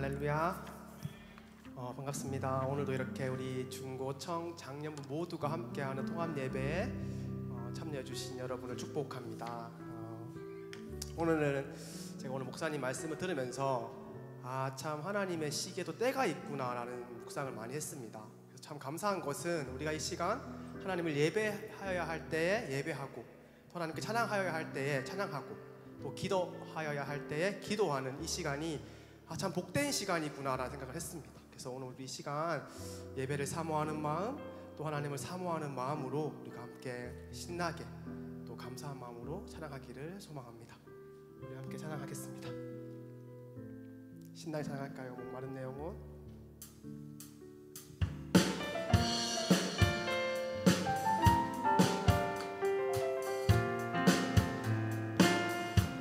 할렐루야. 반갑습니다. 오늘도 이렇게 우리 중고청 장년부 모두가 함께하는 통합 예배에 참여해 주신 여러분을 축복합니다. 오늘은 제가 오늘 목사님 말씀을 들으면서 참 하나님의 시기에도 때가 있구나라는 묵상을 많이 했습니다. 그래서 참 감사한 것은 우리가 이 시간 하나님을 예배하여야 할 때에 예배하고, 또 하나님께 찬양하여야 할 때에 찬양하고, 또 기도하여야 할 때에 기도하는 이 시간이 참 복된 시간이구나라는 생각을 했습니다. 그래서 오늘 우리 이 시간 예배를 사모하는 마음, 또 하나님을 사모하는 마음으로 우리가 함께 신나게 또 감사한 마음으로 찬양하기를 소망합니다. 우리 함께 찬양하겠습니다. 신나게 찬양할까요? 목마른 내 영혼.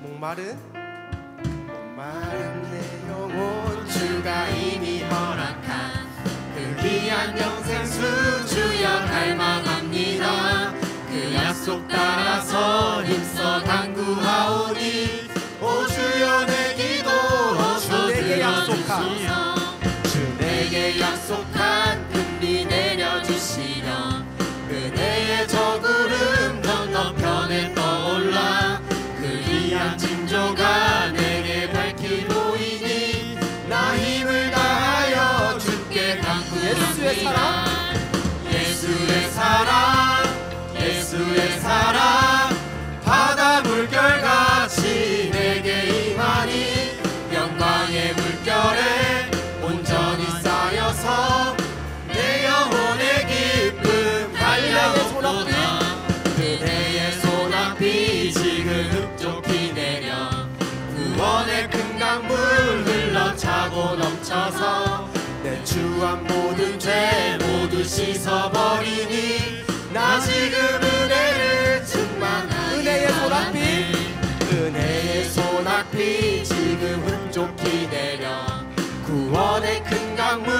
목마른 내 영혼, 주가 이미 허락한 그 귀한 영생수 주여 갈망합니다. 그 약속 따라서 힘써 간구하오니 오 주여 내 기도 어서 들어주시오. 주 내게 약속한 금비 내려주시려 그대의 저 구름 건너편에 떠올라 그 귀한 징조가 내게 밝히 보이니 나 힘을 다하여 주께 간구합니다. 예수의 사랑 예수의 사랑 바다 물결같이 내게 임하니 영광의 물결에 온전히 쌓여서 내 영혼의 기쁨 달려오도다. 그대의 손앞이 지금 흡족히 내려 구원의 큰 강물 흘러차고 넘쳐서 내 추한 모든 죄 모두 씻어버리니 나 지금 은혜를 충만하게 은혜의 손앞이 은혜의 손앞이 지금 흡족히 내려 구원의 큰 강물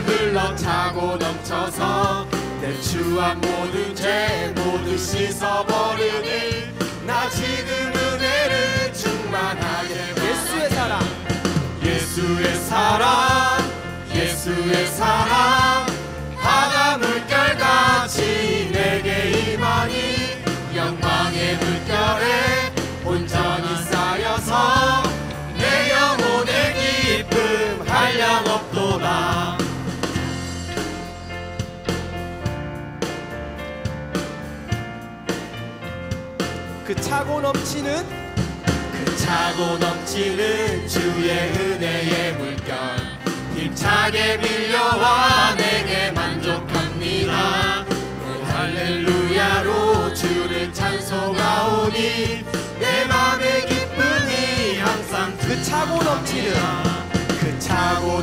흘러차고 넘쳐서 내 추한 모든 죄 모두 씻어버리니 나 지금 은혜를 충만하게 예수의 사랑 예수의 사랑 예수의 사랑 바다 물결같이 내게 임하니 영광의 물결에 온전히 쌓여서 내 영혼의 기쁨 한량없도다. 그 차고 넘치는 주의 은혜의 물결 힘차게 밀려와 내게 만족합니다. 오 할렐루야로 주를 찬송하오니 내 맘의 기쁨이 항상 그 차고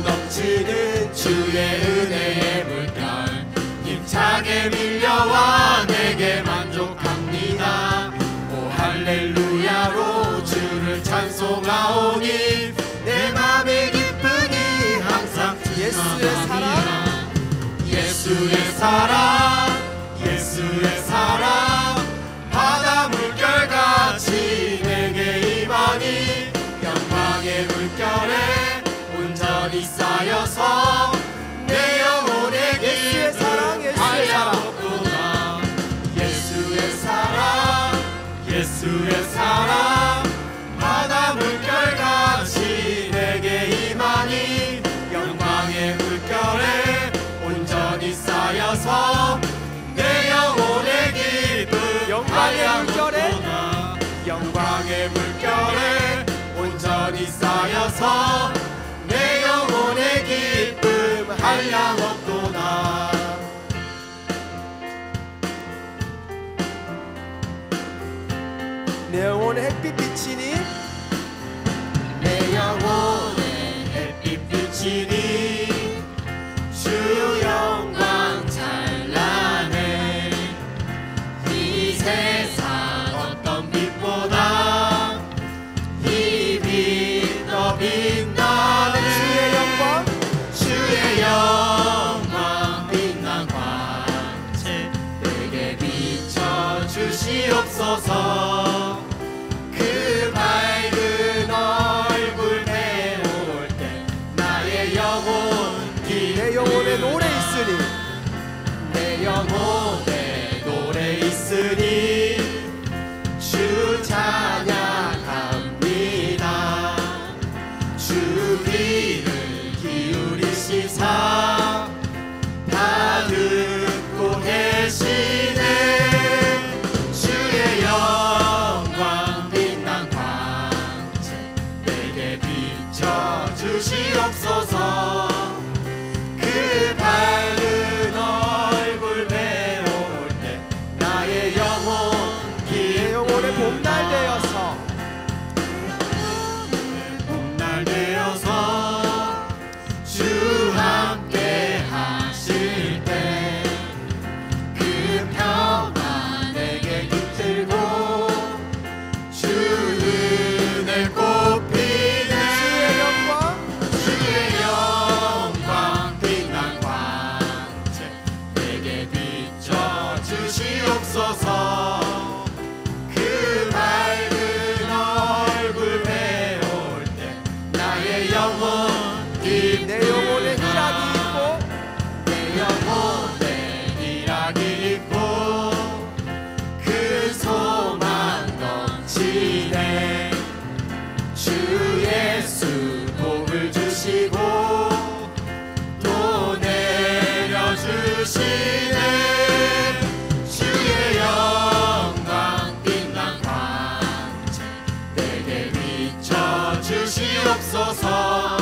넘치는 주의 은혜의 물결 힘차게 밀려와 내게 만족합니다. 오 할렐루야로 주를 찬송하오니 내 맘의 기쁨이 항상 예수의 사랑 예수의 사랑 예수의 사랑 바다 물결같이 내게 임하니 영광의 물결에 온전히 쌓여서 내 영혼의 예수의 사랑 예수의 사랑 예수의 사랑 예수의 사랑 바다 물결같이 내게 임하니 영광의 물결에 온전히 쌓여서 내 영혼의 기쁨 영광의 물결에 영광의 물결에 온전히 쌓여서 내 영혼의 기쁨 한량없도다. 내 영혼의 햇빛 비치니 내 영혼의 햇빛 비치니 주 영광 찬란해. 이 세상 어떤 빛보다 이 빛 더 빛나는 주의 영광 빛난 광채 내게 비춰 주시옵소서. 그 밝은 얼굴 배울 때 나의 주시옵소서. 그 밝은 얼굴 배울 때 나의 내 영혼의 봄날 되어서 봄날 되어서 주 함께 하실 때 그 평화 내게 깃들고 주 은혜 꽃피네. 주의 영광 빛난 광채 내게 비춰 주시옵소서. 그 밝은 얼굴 배울 때 나의 영혼 기쁨. 내 영혼의 희락이 있고 내 영혼에 희락이 있고 그 소망 넘치네. 주 예수 복을 주시고 또 내려주시네. 주의 영광 빛난 광채 내게 비춰 주시옵소서.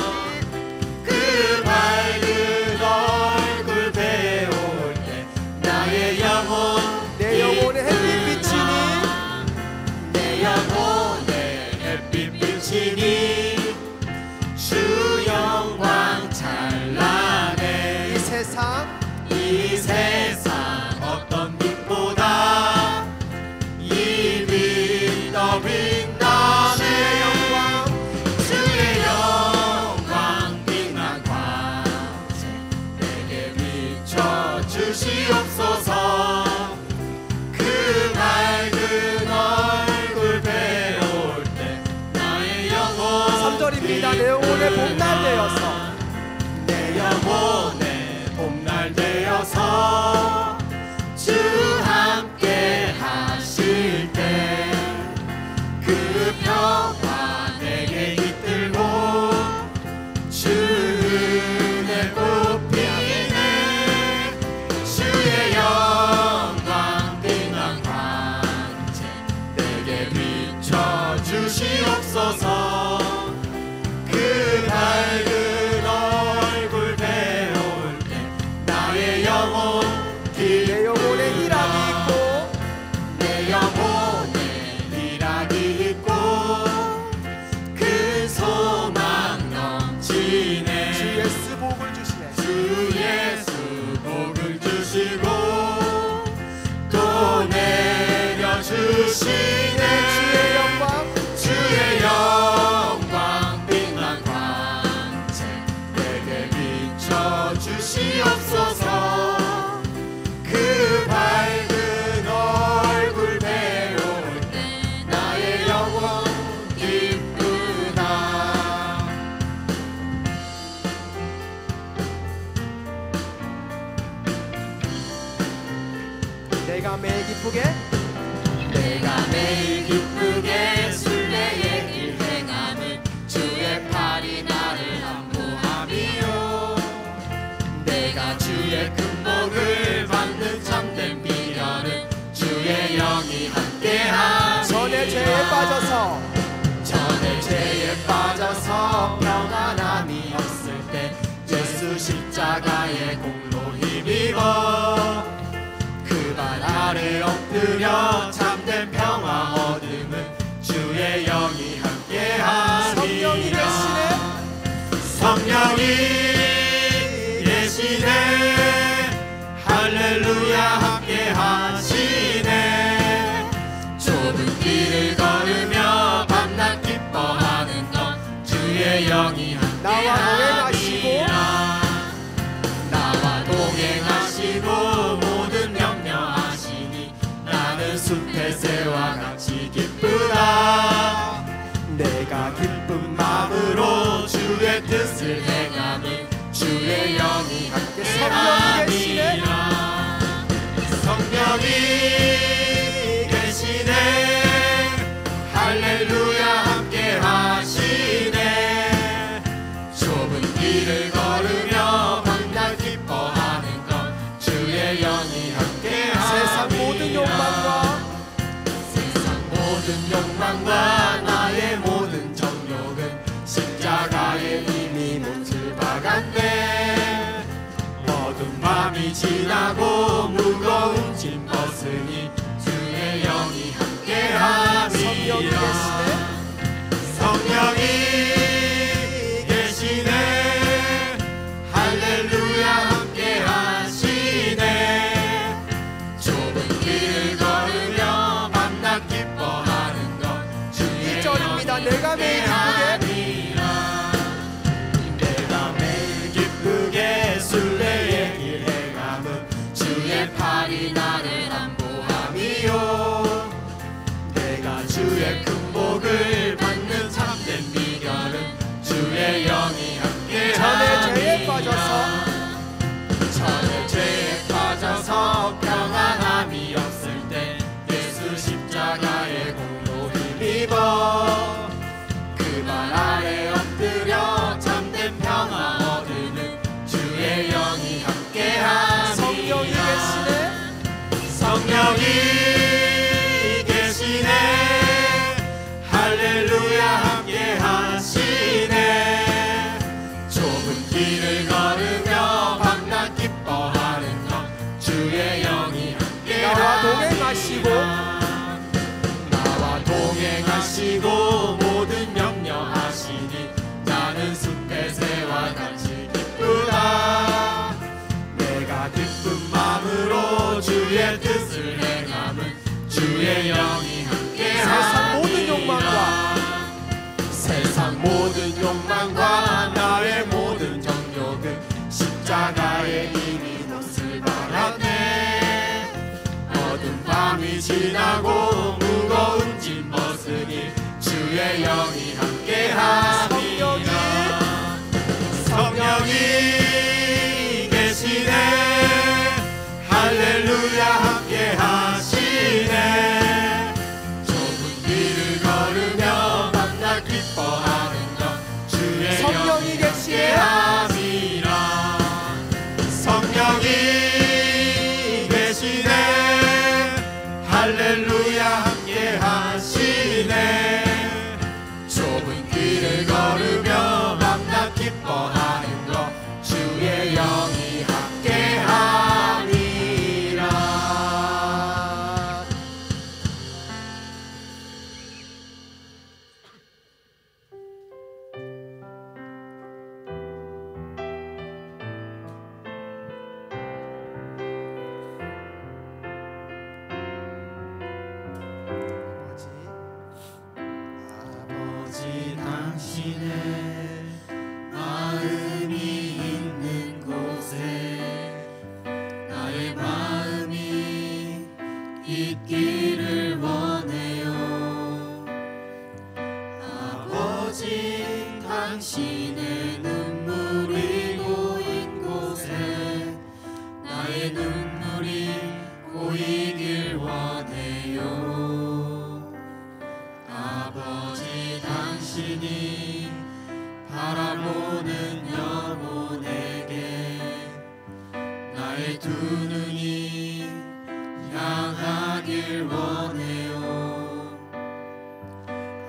그 밝은 얼굴 배울 때 나의 영혼 내 영혼의 햇빛 비치니 내 영혼의 햇빛 비치니 주 영광 찬란해. 이 세상 어떤 빛보다 이 빛 더 빛나네. 주의 영광 빛난 광채 내게 비춰 주시옵소서. 그 밝은 얼굴 배울 때 나의 영혼 3절입니다. 내 영혼의 봄날 되어서 내 영혼의 봄날 되어서 주 함께 하실 때 그 평화 내게 깃들고 주 은혜 꽃피네. 주의 영광 빛난 광채 내게 비춰 주시옵소서. 그 밝은 얼굴 배울 때 나의 영혼 내 영혼의 희락이 있고 내 영혼에 희락이 있고 그 소망 넘치네. 주 예수 복을 주시네. 주 예수 복을 주시고 또 내려주시네. 주의 영광 주의 영광 빛난 광채 내게 비춰 주시옵소서. 그 밝은 얼굴 배울 때 나의 영혼 기쁘다. 내가 매일 기쁘게 내가 매일 기쁘게 순례의 길 행함은 주의 팔이 나를 안보함이요. 내가 주의 큰 복을 받는 참된 비결은 주의 영이 함께함이라. 전에 죄에 빠져서 전에 죄에 빠져서 평안함이 없을 때 예수 십자가의 공로 힘입어 그 발 아래 엎드려 참된 평화 얻음은 주의 영이 함께함이라. 성령이 계시네. 성령이 계시네. 할렐루야 함께 하시네. 좁은 길을 걸으며 밤낮 기뻐하는 것 주의 영이 함께 함이라. 나와 동행하시고 모든 명령하시니 나는 숲의 새와 같이 기쁘다. 내가 기쁜 마음으로 주의 뜻을 행함은 주의 영이 함께 함이라. 성령이 계시네. 할렐루야 함께 하시네. 좁은 길을 걸으며 밤낮 기뻐하는 것 주의 영이 함께 세상 모든 욕망과 모든 욕망과 나의 모든 정욕은 십자가에 이미 못 성령이 계시네 할렐루야 함께 하시네 좁은 길을 걸으며 밤낮 기뻐하는 것 주의 1절입니다. 내가 매일 기쁘게 순례의 길 행함은 주의 팔이 나를 안보함이요 내가 주의 큰 복을 받는 참된 비결은 주의 영이 함께하니 전에 죄에 빠져서 평안함이 없을 때 예수 십자가의 공로 힘입어 그 발 아래 엎드려 참된 평화 얻으는 주의 영이 함께하니 성령이 계시네 할렐루야 함께 하시네 좁은 길을 걸으며 밤낮 기뻐하는 것 주의 영이 함께 나와 동행하시고 모든 염려하시니 나는 숲의 새와 같이 기쁘다 내가 기쁜 마음으로 주의 뜻을 행함은 주의 영이 함께하니라 세상 모든 욕망과 나의 모든 정욕은 십자가에 이미 몫을 받았네 어두운 밤이 지나고 무거운 짐 벗으니 주의 영이 함께하니라 성령이 계시네 할렐루야 함께 하시네 좁은 길을 걸으며 밤낮 기뻐하는 것 주의 성령이 계시네 함께하니라 성령이 계시네 할렐루야 함께 하시네 좁은 길을 걸으며 밤낮 기뻐하는 것 주의 영이 함께하니라 아버지 당신의 마음이 있는 곳에 나의 마음이 있기를 원해요 아버지 당신의 눈물이 고인 곳에 나의 눈물이 고이길 원해요 아버지 당신이 바라보는 영혼에게 나의 두 눈이 향하길 원해요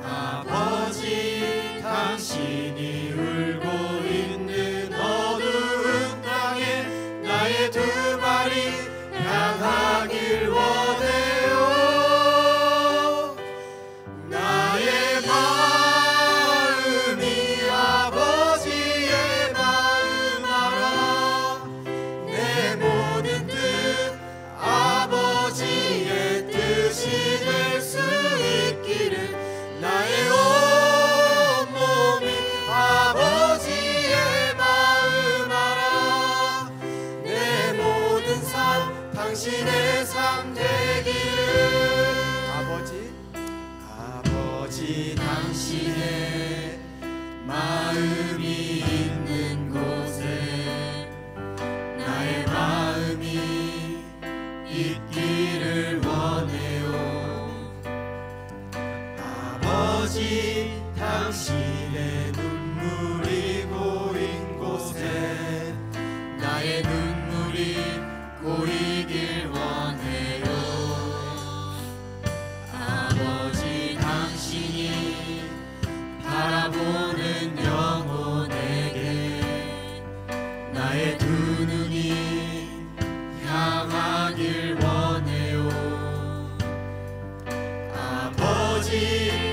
아버지 당신이 울고 있는 어두운 땅에 나의 두 발이 향하길 원해요 나의 마음이 아버지의 마음 알아 내 모든 뜻 아버지의 뜻이 될 수 있기를 나의 온몸이 아버지의 마음 알아 내 모든 삶 당신의 삶 되기를 아버지 당신의 마음이 있는 곳에 나의 마음이 있기를 원해요 아버지 당신의 눈물이 고인 곳에 나의 눈물이 고이길 원해요 아버지 당신이 바라보는 영혼에게 나의 두 눈이 향하길 원해요 아버지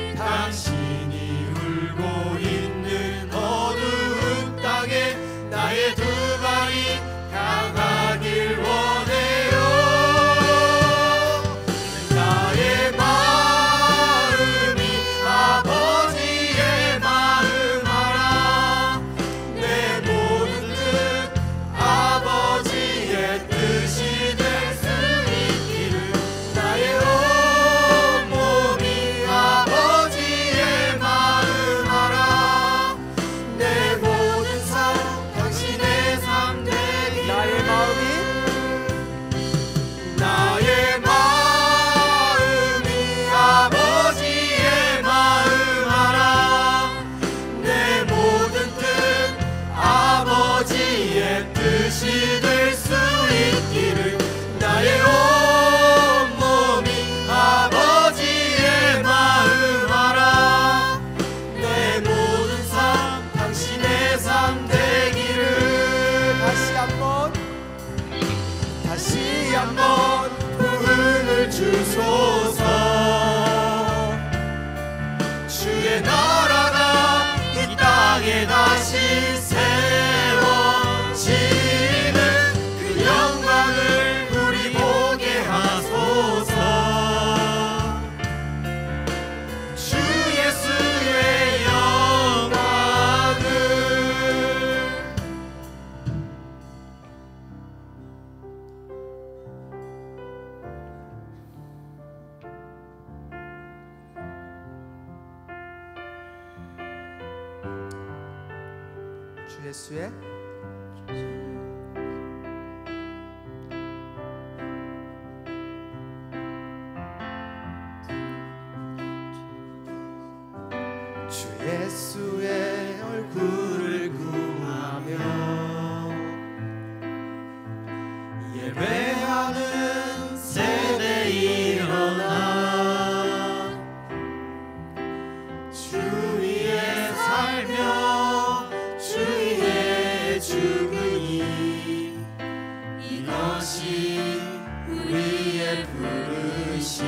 예수의 주 예수의 얼굴을 구하며 예배하는 세대 일어나 주 위에 살며 주 위에 죽으니 이것이 우리의 부르심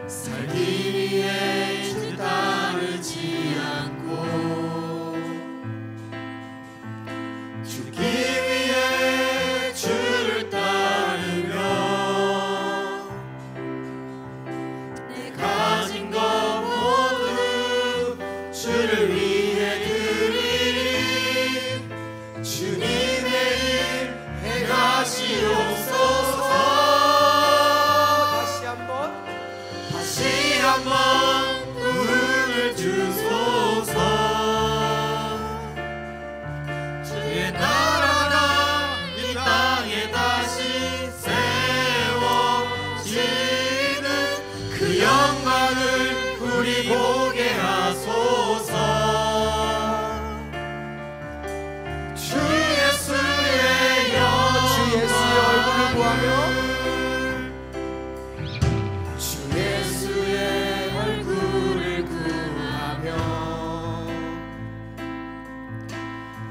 살기 위해 주 따르지 않고 죽기 위해 주를 따르며 내 가진 것 모두 주를 위해 드리리 주님의 일 행하시옵소서 다시 한번 부흥을 주소서 주의 나라가 이 땅에 다시 세워지는 그 영광을 우리 보게 하소서 주 예수의 얼굴을 구하며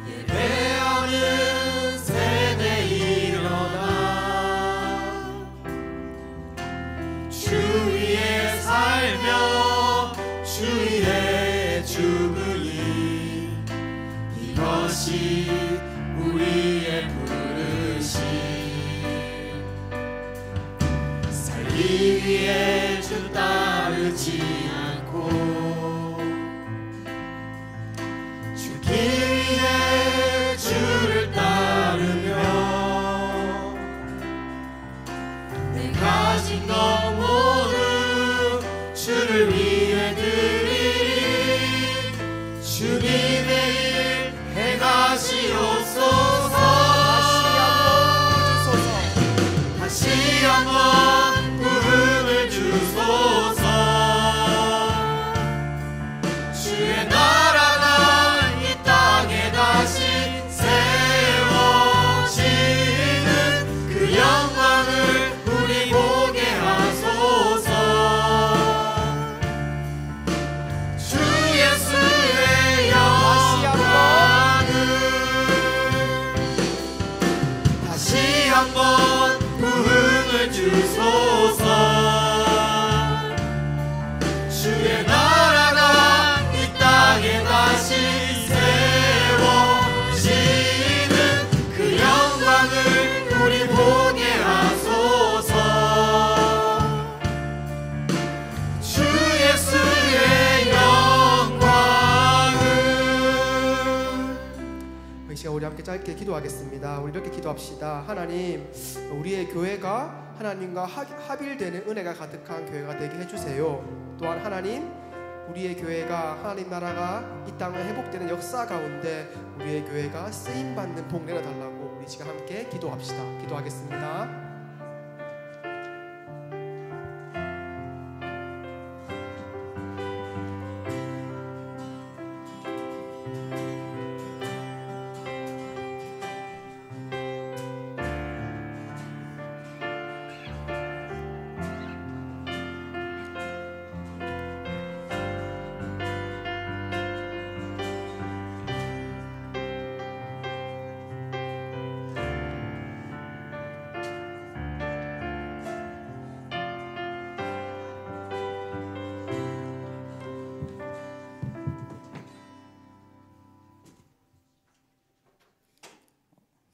예배하는 세대 일어나 주 위에 살며 주 위에 죽으니 이것이 우리의 부르심 살기 위해 주 따르지 않고 죽기 위해 주를 따르며 내 가진 것 모두 주를 위해 드리리 주님의 일 행하시옵소서 다시 한번 부흥을 주소서 주의 나라가 이 땅에 다시 세워지는 그 영광을 우리 보게 하소서 주 예수의 영광을 다시 한번 부흥을 주소서 주의 나라가 이 땅에 다시 세워지는 그 영광을 우리 보게 하소서 주 예수의 영광을 이 시간 우리 함께 짧게 기도하겠습니다. 우리 이렇게 기도합시다. 하나님, 우리의 교회가 하나님과 합일되는 은혜가 가득한 교회가 되게 해주세요. 또한 하나님, 우리의 교회가 하나님 나라가 이 땅에 회복되는 역사 가운데 우리의 교회가 쓰임받는 복 내려달라고 우리 지금 함께 기도합시다. 기도하겠습니다.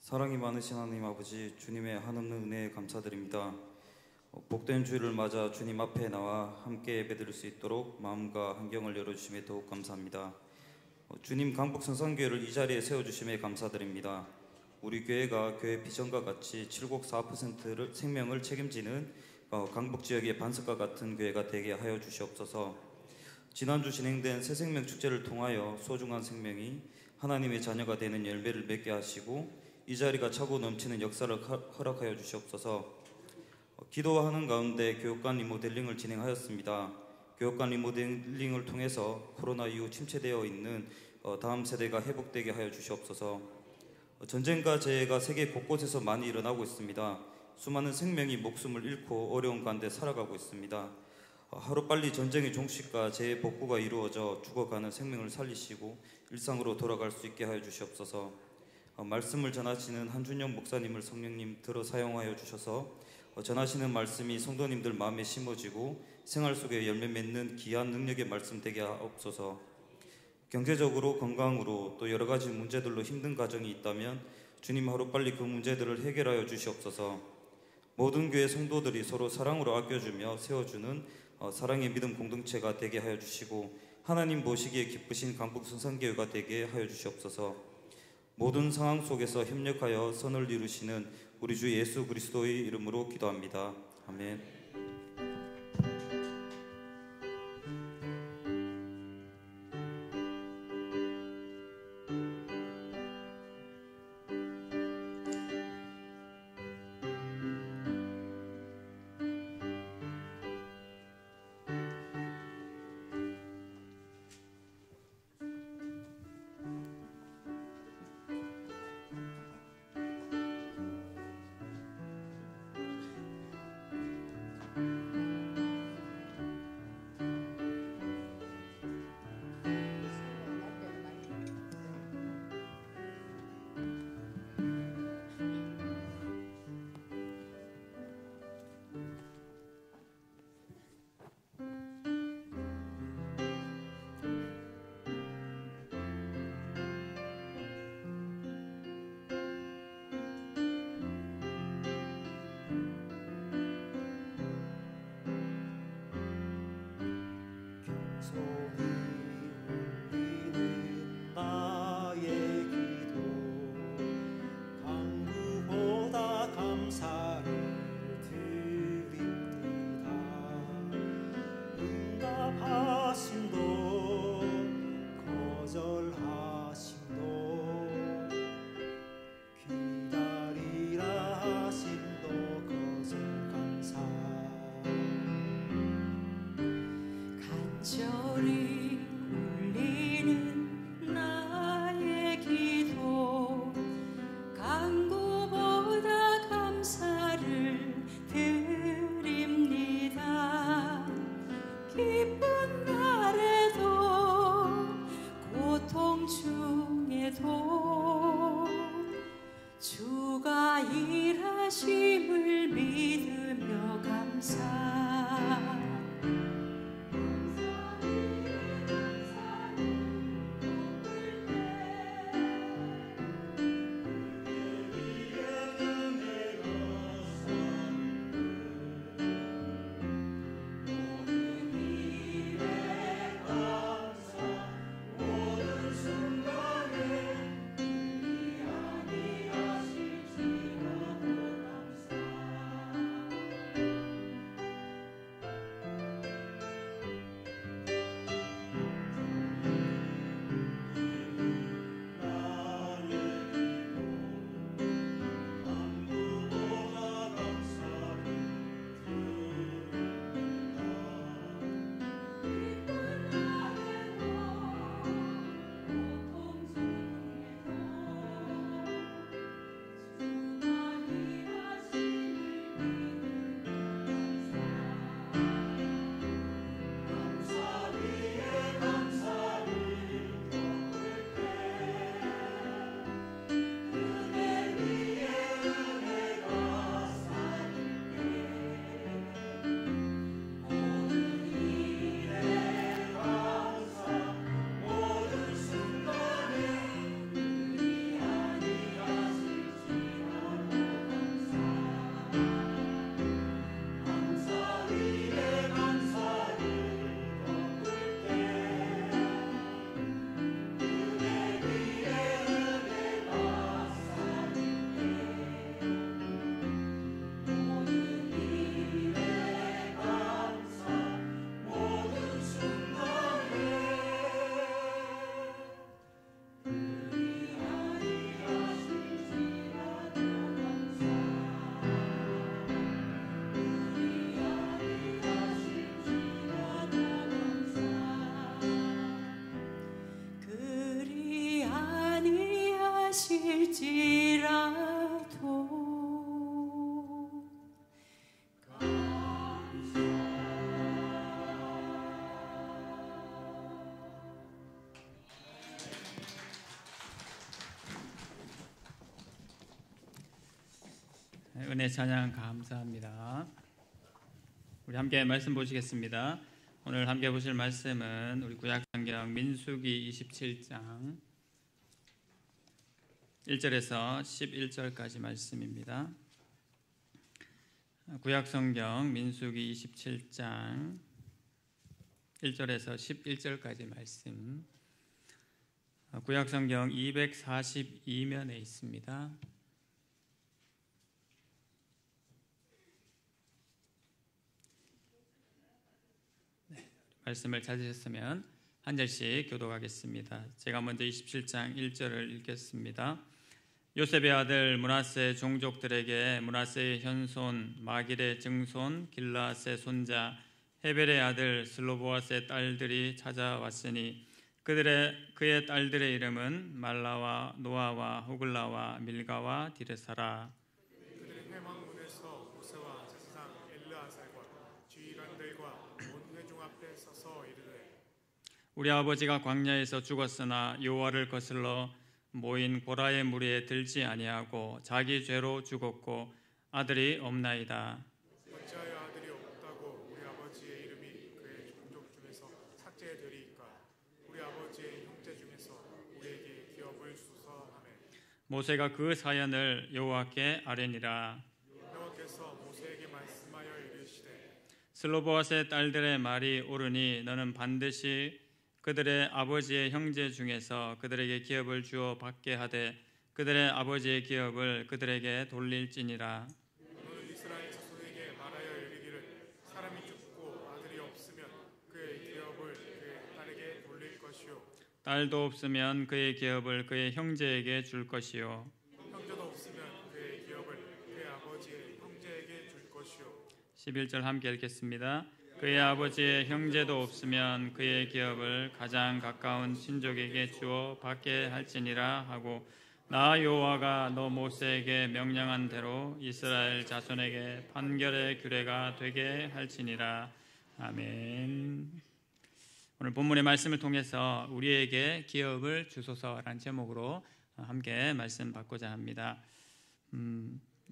사랑이 많으신 하나님 아버지, 주님의 한없는 은혜에 감사드립니다. 복된 주일을 맞아 주님 앞에 나와 함께 예배드릴 수 있도록 마음과 환경을 열어주심에 더욱 감사합니다. 주님 강북 성산교회를 이 자리에 세워주심에 감사드립니다. 우리 교회가 교회 비전과 같이 7곡4%를 생명을 책임지는 강북 지역의 반석과 같은 교회가 되게 하여 주시옵소서. 지난주 진행된 새생명 축제를 통하여 소중한 생명이 하나님의 자녀가 되는 열매를 맺게 하시고 이 자리가 차고 넘치는 역사를 허락하여 주시옵소서. 기도하는 가운데 교육관 리모델링을 진행하였습니다. 교육관 리모델링을 통해서 코로나 이후 침체되어 있는 다음 세대가 회복되게 하여 주시옵소서. 전쟁과 재해가 세계 곳곳에서 많이 일어나고 있습니다. 수많은 생명이 목숨을 잃고 어려운 가운데 살아가고 있습니다. 하루빨리 전쟁의 종식과 재해 복구가 이루어져 죽어가는 생명을 살리시고 일상으로 돌아갈 수 있게 하여 주시옵소서. 말씀을 전하시는 한준영 목사님을 성령님 들어 사용하여 주셔서 전하시는 말씀이 성도님들 마음에 심어지고 생활 속에 열매 맺는 귀한 능력의 말씀 되게 하옵소서. 경제적으로 건강으로 또 여러 가지 문제들로 힘든 가정이 있다면 주님 하루빨리 그 문제들을 해결하여 주시옵소서. 모든 교회 성도들이 서로 사랑으로 아껴주며 세워주는 사랑의 믿음 공동체가 되게 하여 주시고 하나님 보시기에 기쁘신 강북 순상교회가 되게 하여 주시옵소서. 모든 상황 속에서 협력하여 선을 이루시는 우리 주 예수 그리스도의 이름으로 기도합니다. 아멘. 은혜 찬양 감사합니다. 우리 함께 말씀 보시겠습니다. 오늘 함께 보실 말씀은 우리 구약성경 민수기 27장 1절에서 11절까지 말씀입니다. 구약성경 민수기 27장 1절에서 11절까지 말씀, 구약성경 242면에 있습니다. 말씀을 찾으셨으면 한 절씩 교독하겠습니다. 제가 먼저 27장 1절을 읽겠습니다. 요셉의 아들 므낫세 종족들에게 므낫세의 현손 마길의 증손 길라앗의 손자 헤벨의 아들 슬로보앗의 딸들이 찾아왔으니 그의 딸들의 이름은 말라와 노아와 호글라와 밀가와 디르사라. 그들은 회막문에서 모세와 제사장 엘르아살과 지휘관들과 온 회중 앞에 서서 이르되 우리 아버지가 광야에서 죽었으나 여호와를 거슬러 모인 고라의 무리에 들지 아니하고 자기 죄로 죽었고 아들이 없나이다. 어찌하여 아들이 없다고 우리 아버지의 이름이 그의 종족 중에서 삭제되리이까. 우리 아버지의 형제 중에서 우리에게 기업을 주소서 하매 모세가 그 사연을 여호와께 아뢰니라. 여호와께서 모세에게 말씀하여 이르시되 슬로보앗의 딸들의 말이 옳으니 너는 반드시 그들의 아버지의 형제 중에서 그들에게 기업을 주어 받게 하되 그들의 아버지의 기업을 그들에게 돌릴지니라. 너는 이스라엘 자손에게 말하여 이르기를 사람이 죽고 아들이 없으면 그의 기업을 그의 딸에게 돌릴 것이요 딸도 없으면 그의 기업을 그의 형제에게 줄 것이요 형제도 없으면 그의 기업을 그의 아버지의 형제에게 줄 것이요 11절 함께 읽겠습니다. 그의 아버지의 형제도 없으면 그의 기업을 가장 가까운 친족에게 주어 받게 할지니라 하고 나 여호와가 너 모세에게 명령한 대로 이스라엘 자손에게 판결의 규례가 되게 할지니라. 아멘. 오늘 본문의 말씀을 통해서 우리에게 기업을 주소서라는 제목으로 함께 말씀 받고자 합니다.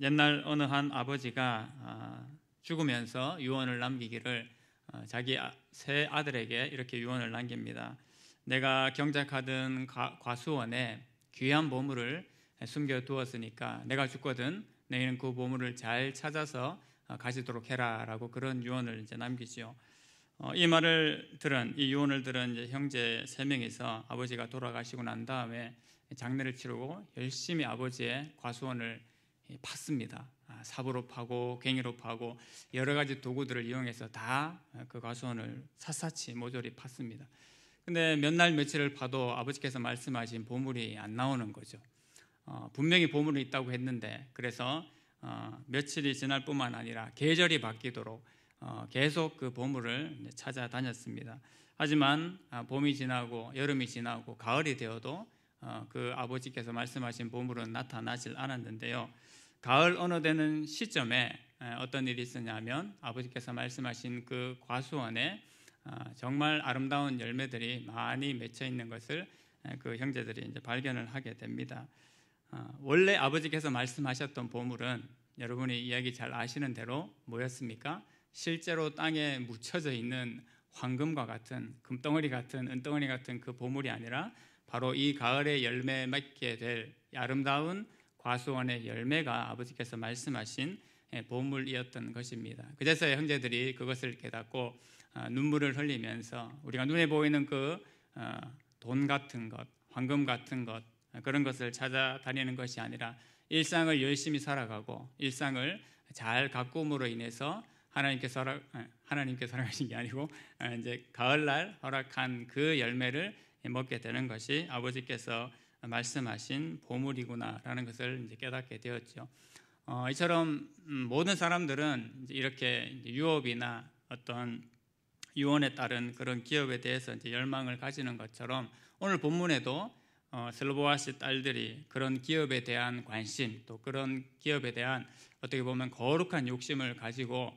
옛날 어느 한 아버지가 죽으면서 유언을 남기기를 자기 세 아들에게 이렇게 유언을 남깁니다. 내가 경작하던 과수원에 귀한 보물을 숨겨두었으니까 내가 죽거든 너희는 그 보물을 잘 찾아서 가지도록 해라라고 그런 유언을 이제 남기지요. 이 유언을 들은 이제 형제 세 명이서 아버지가 돌아가시고 난 다음에 장례를 치르고 열심히 아버지의 과수원을 팠습니다. 삽으로 파고 괭이로 파고 여러 가지 도구들을 이용해서 다 그 과수원을 샅샅이 모조리 팠습니다. 근데 몇 날 며칠을 파도 아버지께서 말씀하신 보물이 안 나오는 거죠. 분명히 보물이 있다고 했는데 그래서 며칠이 지날 뿐만 아니라 계절이 바뀌도록 계속 그 보물을 찾아다녔습니다. 하지만 봄이 지나고 여름이 지나고 가을이 되어도 그 아버지께서 말씀하신 보물은 나타나질 않았는데요. 가을 어느 되는 시점에 어떤 일이 있었냐면 아버지께서 말씀하신 그 과수원에 정말 아름다운 열매들이 많이 맺혀 있는 것을 그 형제들이 이제 발견을 하게 됩니다. 원래 아버지께서 말씀하셨던 보물은 여러분이 이야기 잘 아시는 대로 뭐였습니까? 실제로 땅에 묻혀져 있는 황금과 같은 금덩어리 같은 은덩어리 같은 그 보물이 아니라 바로 이 가을에 열매 맺게 될 아름다운 과수원의 열매가 아버지께서 말씀하신 보물이었던 것입니다. 그제서야 형제들이 그것을 깨닫고 눈물을 흘리면서 우리가 눈에 보이는 그 돈 같은 것, 황금 같은 것 그런 것을 찾아다니는 것이 아니라 일상을 열심히 살아가고 일상을 잘 가꿈으로 인해서 하나님께서 허락하신 게 아니고 이제 가을날 허락한 그 열매를 먹게 되는 것이 아버지께서 말씀하신 보물이구나라는 것을 이제 깨닫게 되었죠. 이처럼 모든 사람들은 이렇게 유업이나 어떤 유언에 따른 그런 기업에 대해서 이제 열망을 가지는 것처럼 오늘 본문에도 슬로보앗의 딸들이 그런 기업에 대한 관심 또 그런 기업에 대한 어떻게 보면 거룩한 욕심을 가지고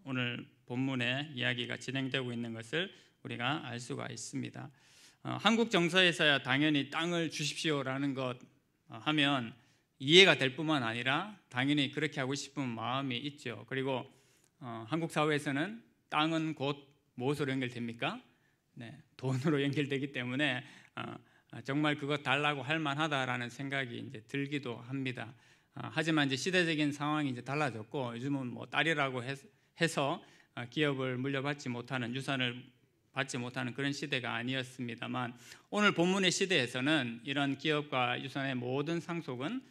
오늘 본문의 이야기가 진행되고 있는 것을 우리가 알 수가 있습니다. 한국 정서에서야 당연히 땅을 주십시오라는 것 하면 이해가 될 뿐만 아니라 당연히 그렇게 하고 싶은 마음이 있죠. 그리고 한국 사회에서는 땅은 곧 무엇으로 연결됩니까? 네, 돈으로 연결되기 때문에 정말 그거 달라고 할 만하다라는 생각이 이제 들기도 합니다. 하지만 이제 시대적인 상황이 이제 달라졌고 요즘은 뭐 딸이라고 해서 기업을 물려받지 못하는, 유산을 받지 못하는 그런 시대가 아니었습니다만, 오늘 본문의 시대에서는 이런 기업과 유산의 모든 상속은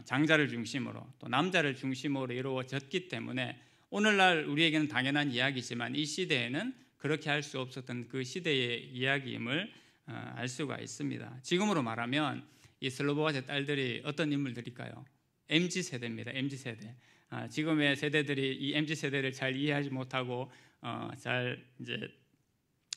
장자를 중심으로 또 남자를 중심으로 이루어졌기 때문에 오늘날 우리에게는 당연한 이야기지만 이 시대에는 그렇게 할 수 없었던 그 시대의 이야기임을 알 수가 있습니다. 지금으로 말하면 이 슬로보아스의 딸들이 어떤 인물들일까요? MZ세대입니다. MZ세대. 지금의 세대들이 이 MZ세대를 잘 이해하지 못하고 잘 이제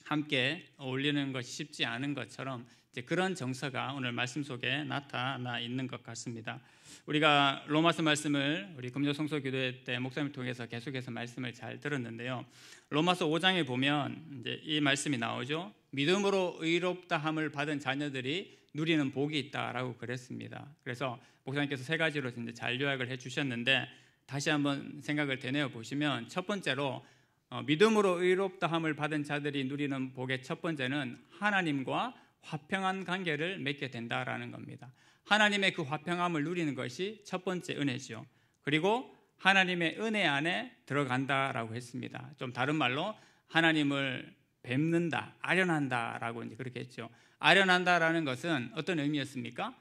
함께 어울리는 것이 쉽지 않은 것처럼 이제 그런 정서가 오늘 말씀 속에 나타나 있는 것 같습니다. 우리가 로마서 말씀을 우리 금요 성소 기도회 때 목사님을 통해서 계속해서 말씀을 잘 들었는데요. 로마서 5장에 보면 이제 이 말씀이 나오죠. 믿음으로 의롭다함을 받은 자녀들이 누리는 복이 있다라고 그랬습니다. 그래서 목사님께서 세 가지로 이제 잘 요약을 해주셨는데 다시 한번 생각을 되뇌어 보시면, 첫 번째로 믿음으로 의롭다함을 받은 자들이 누리는 복의 첫 번째는 하나님과 화평한 관계를 맺게 된다라는 겁니다. 하나님의 그 화평함을 누리는 것이 첫 번째 은혜죠. 그리고 하나님의 은혜 안에 들어간다라고 했습니다. 좀 다른 말로 하나님을 뵙는다, 아련한다라고 이제 그렇게 했죠. 아련한다라는 것은 어떤 의미였습니까?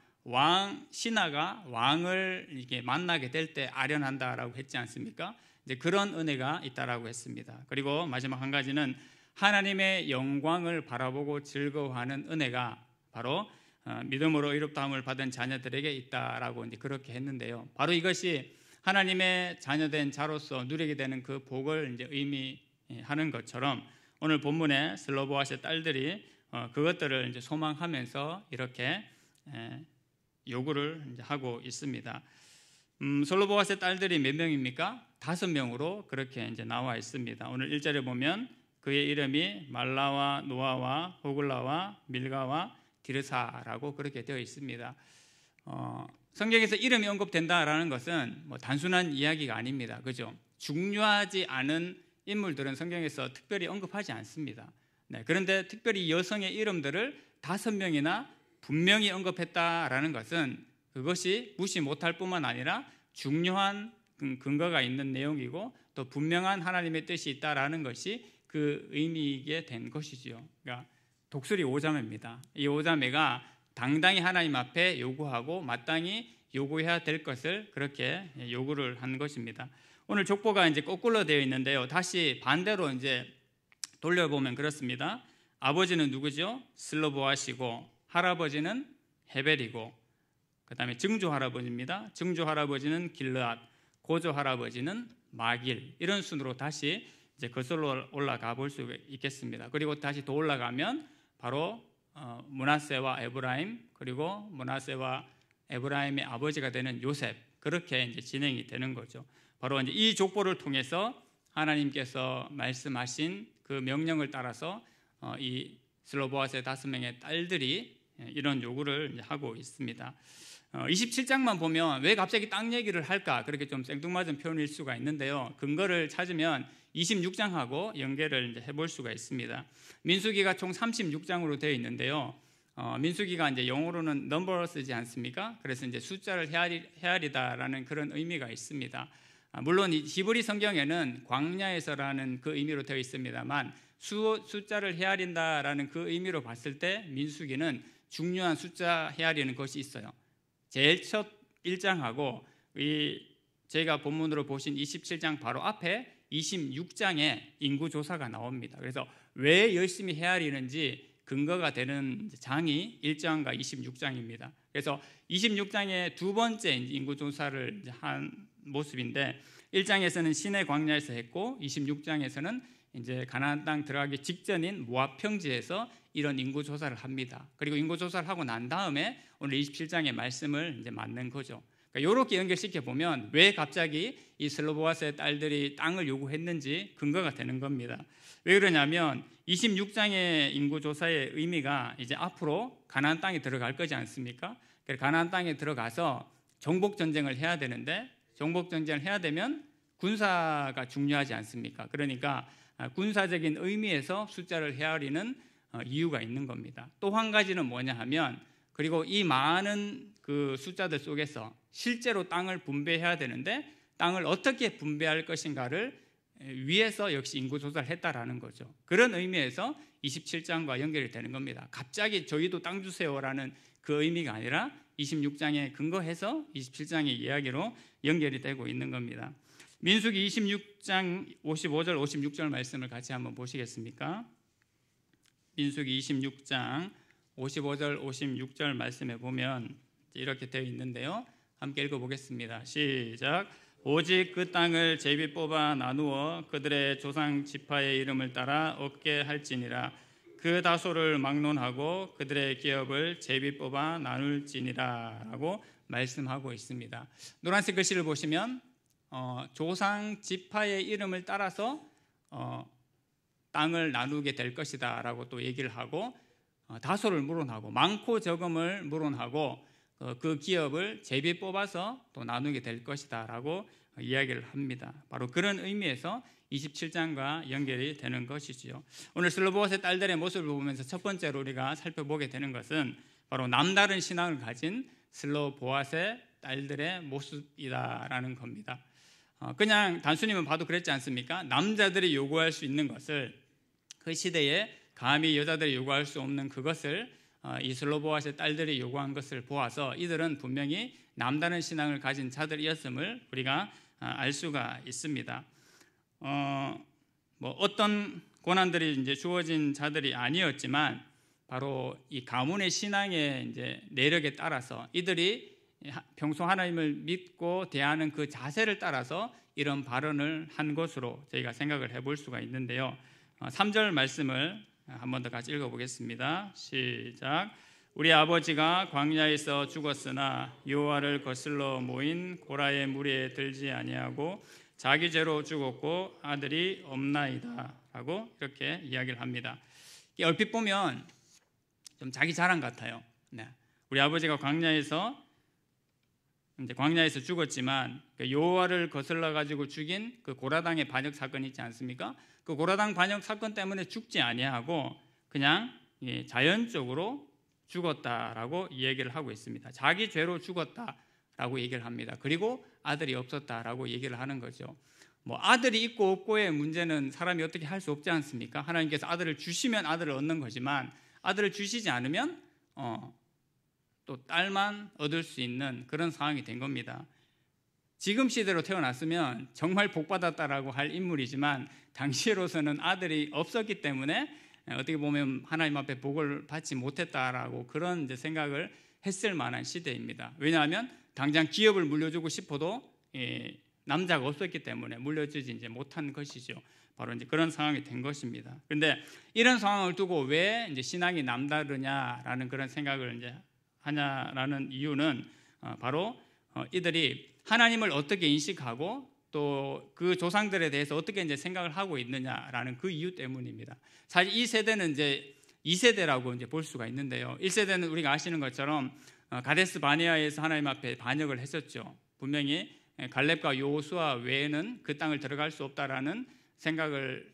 신하가 왕을 이렇게 만나게 될 때 아련한다라고 했지 않습니까? 이제 그런 은혜가 있다라고 했습니다. 그리고 마지막 한 가지는 하나님의 영광을 바라보고 즐거워하는 은혜가 바로 믿음으로 의롭다함을 받은 자녀들에게 있다라고 이제 그렇게 했는데요. 바로 이것이 하나님의 자녀된 자로서 누리게 되는 그 복을 이제 의미하는 것처럼 오늘 본문에 슬로보아스의 딸들이 그것들을 이제 소망하면서 이렇게 요구를 이제 하고 있습니다. 슬로보아스의 딸들이 몇 명입니까? 5명으로 그렇게 이제 나와 있습니다. 오늘 1절에 보면 그의 이름이 말라와 노아와 호글라와 밀가와 디르사라고 그렇게 되어 있습니다. 성경에서 이름이 언급된다라는 것은 뭐 단순한 이야기가 아닙니다. 그죠? 중요하지 않은 인물들은 성경에서 특별히 언급하지 않습니다. 네, 그런데 특별히 여성의 이름들을 5명이나 분명히 언급했다라는 것은 그것이 무시 못할 뿐만 아니라 중요한 근거가 있는 내용이고 또 분명한 하나님의 뜻이 있다라는 것이 그 의미이게 된 것이지요. 그러니까 독수리 5자매입니다. 이 5자매가 당당히 하나님 앞에 요구하고 마땅히 요구해야 될 것을 그렇게 요구를 한 것입니다. 오늘 족보가 이제 거꾸로 되어 있는데요. 다시 반대로 이제 돌려보면 그렇습니다. 아버지는 누구죠? 슬로보아시고 할아버지는 헤벨이고 그다음에 증조 할아버지입니다. 증조 할아버지는 길르앗, 고조 할아버지는 마길. 이런 순으로 다시 이제 거슬러 올라가 볼 수 있겠습니다. 그리고 다시 더 올라가면 바로 므낫세와 에브라임, 그리고 므낫세와 에브라임의 아버지가 되는 요셉, 그렇게 이제 진행이 되는 거죠. 바로 이제 이 족보를 통해서 하나님께서 말씀하신 그 명령을 따라서 이 슬로보아스의 5명의 딸들이 이런 요구를 하고 있습니다. 27장만 보면 왜 갑자기 땅 얘기를 할까? 그렇게 좀 생뚱맞은 표현일 수가 있는데요. 근거를 찾으면 26장하고 연계를 이제 해볼 수가 있습니다. 민수기가 총 36장으로 되어 있는데요. 민수기가 이제 영어로는 넘버스지 않습니까? 그래서 이제 숫자를 헤아리다라는 그런 의미가 있습니다. 물론 이 히브리 성경에는 광야에서라는 그 의미로 되어 있습니다만 숫자를 헤아린다라는 그 의미로 봤을 때 민수기는 중요한 숫자 헤아리는 것이 있어요. 제일 첫 1장하고 저희가 본문으로 보신 27장 바로 앞에 26장에 인구조사가 나옵니다. 그래서 왜 열심히 헤아리는지 근거가 되는 장이 1장과 26장입니다. 그래서 26장의 두 번째 인구조사를 한 모습인데 1장에서는 시내 광야에서 했고 26장에서는 이제 가나안 땅 들어가기 직전인 모압 평지에서 이런 인구 조사를 합니다. 그리고 인구 조사를 하고 난 다음에 오늘 27장의 말씀을 이제 맞는 거죠. 그러니까 이렇게 연결시켜 보면 왜 갑자기 이 슬로보아스의 딸들이 땅을 요구했는지 근거가 되는 겁니다. 왜 그러냐면 26장의 인구 조사의 의미가 이제 앞으로 가나안 땅에 들어갈 거지 않습니까? 그래서 가나안 땅에 들어가서 정복 전쟁을 해야 되는데 정복 전쟁을 해야 되면 군사가 중요하지 않습니까? 그러니까 군사적인 의미에서 숫자를 헤아리는 이유가 있는 겁니다. 또 한 가지는 뭐냐 하면 그리고 이 많은 그 숫자들 속에서 실제로 땅을 분배해야 되는데 땅을 어떻게 분배할 것인가를 위해서 역시 인구 조사를 했다라는 거죠. 그런 의미에서 27장과 연결이 되는 겁니다. 갑자기 저희도 땅 주세요라는 그 의미가 아니라 26장에 근거해서 27장의 이야기로 연결이 되고 있는 겁니다. 민수기 26장 55절 56절 말씀을 같이 한번 보시겠습니까? 민수기 26장 55절 56절 말씀에 보면 이렇게 되어 있는데요. 함께 읽어보겠습니다. 시작. 오직 그 땅을 제비 뽑아 나누어 그들의 조상 지파의 이름을 따라 얻게 할지니라. 그 다소를 막론하고 그들의 기업을 제비 뽑아 나눌지니라 라고 말씀하고 있습니다. 노란색 글씨를 보시면 조상 지파의 이름을 따라서 땅을 나누게 될 것이다 라고 또 얘기를 하고 다소를 물어나고 많고 적음을 물어나고 그 기업을 제비 뽑아서 또 나누게 될 것이다 라고 이야기를 합니다. 바로 그런 의미에서 27장과 연결이 되는 것이지요. 오늘 슬로보아스의 딸들의 모습을 보면서 첫 번째로 우리가 살펴보게 되는 것은 바로 남다른 신앙을 가진 슬로보아스의 딸들의 모습이다라는 겁니다. 그냥 단순히만 봐도 그랬지 않습니까? 남자들이 요구할 수 있는 것을 그 시대에 감히 여자들이 요구할 수 없는 그것을 이 슬로보아스의 딸들이 요구한 것을 보아서 이들은 분명히 남다른 신앙을 가진 자들이었음을 우리가 알 수가 있습니다. 어떤 고난들이 이제 주어진 자들이 아니었지만 바로 이 가문의 신앙의 이제 내력에 따라서 이들이 평소 하나님을 믿고 대하는 그 자세를 따라서 이런 발언을 한 것으로 저희가 생각을 해볼 수가 있는데요. 3절 말씀을 한 번 더 같이 읽어보겠습니다. 시작. 우리 아버지가 광야에서 죽었으나 여호와를 거슬러 모인 고라의 무리에 들지 아니하고 자기 죄로 죽었고 아들이 없나이다 라고 이렇게 이야기를 합니다. 얼핏 보면 좀 자기 자랑 같아요. 네. 우리 아버지가 광야에서 죽었지만 여호와를 거슬러 가지고 죽인 그 고라당의 반역 사건이 있지 않습니까? 그 고라당 반역 사건 때문에 죽지 아니하고 그냥 자연적으로 죽었다라고 얘기를 하고 있습니다. 자기 죄로 죽었다라고 얘기를 합니다. 그리고 아들이 없었다라고 얘기를 하는 거죠. 아들이 있고 없고의 문제는 사람이 어떻게 할 수 없지 않습니까? 하나님께서 아들을 주시면 아들을 얻는 거지만 아들을 주시지 않으면 또 딸만 얻을 수 있는 그런 상황이 된 겁니다. 지금 시대로 태어났으면 정말 복받았다라고 할 인물이지만 당시로서는 아들이 없었기 때문에 어떻게 보면 하나님 앞에 복을 받지 못했다라고 그런 이제 생각을 했을 만한 시대입니다. 왜냐하면 당장 기업을 물려주고 싶어도 남자가 없었기 때문에 물려주지 이제 못한 것이죠. 바로 이제 그런 상황이 된 것입니다. 그런데 이런 상황을 두고 왜 이제 신앙이 남다르냐라는 그런 생각을 이제 하냐라는 이유는 바로 이들이 하나님을 어떻게 인식하고 또 그 조상들에 대해서 어떻게 이제 생각을 하고 있느냐라는 그 이유 때문입니다. 사실 이 세대는 이제 2세대라고 이제 볼 수가 있는데요. 1세대는 우리가 아시는 것처럼 가데스 바네아에서 하나님 앞에 반역을 했었죠. 분명히 갈렙과 여호수아 외에는 그 땅을 들어갈 수 없다라는 생각을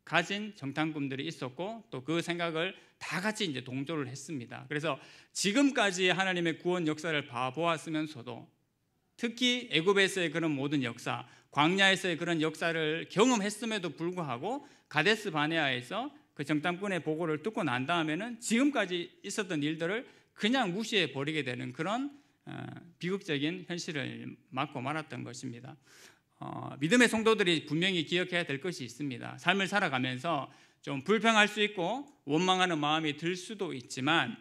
가진 정탐꾼들이 있었고 또 그 생각을 다 같이 이제 동조를 했습니다. 그래서 지금까지 하나님의 구원 역사를 봐보았으면서도 특히 애굽에서의 그런 모든 역사, 광야에서의 그런 역사를 경험했음에도 불구하고 가데스 바네아에서 그 정탐꾼의 보고를 듣고 난 다음에는 지금까지 있었던 일들을 그냥 무시해 버리게 되는 그런 비극적인 현실을 맞고 말았던 것입니다. 믿음의 성도들이 분명히 기억해야 될 것이 있습니다. 삶을 살아가면서 좀 불평할 수 있고 원망하는 마음이 들 수도 있지만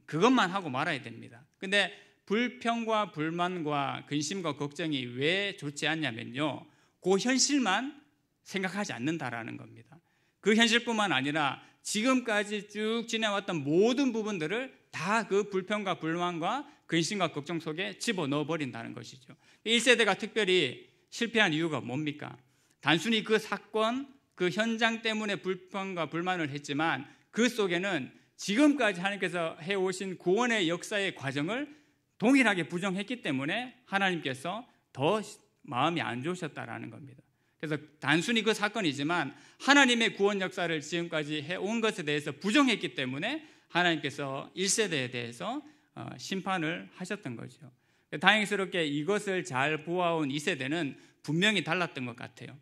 그것만 하고 말아야 됩니다. 근데 불평과 불만과 근심과 걱정이 왜 좋지 않냐면요, 그 현실만 생각하지 않는다라는 겁니다. 그 현실뿐만 아니라 지금까지 쭉 지내왔던 모든 부분들을 다 그 불평과 불만과 근심과 걱정 속에 집어넣어 버린다는 것이죠. 1세대가 특별히 실패한 이유가 뭡니까? 단순히 그 사건, 그 현장 때문에 불평과 불만을 했지만 그 속에는 지금까지 하나님께서 해오신 구원의 역사의 과정을 동일하게 부정했기 때문에 하나님께서 더 마음이 안 좋으셨다라는 겁니다. 그래서 단순히 그 사건이지만 하나님의 구원 역사를 지금까지 해온 것에 대해서 부정했기 때문에 하나님께서 1세대에 대해서 심판을 하셨던 거죠. 다행스럽게 이것을 잘 보아온 2세대는 분명히 달랐던 것 같아요.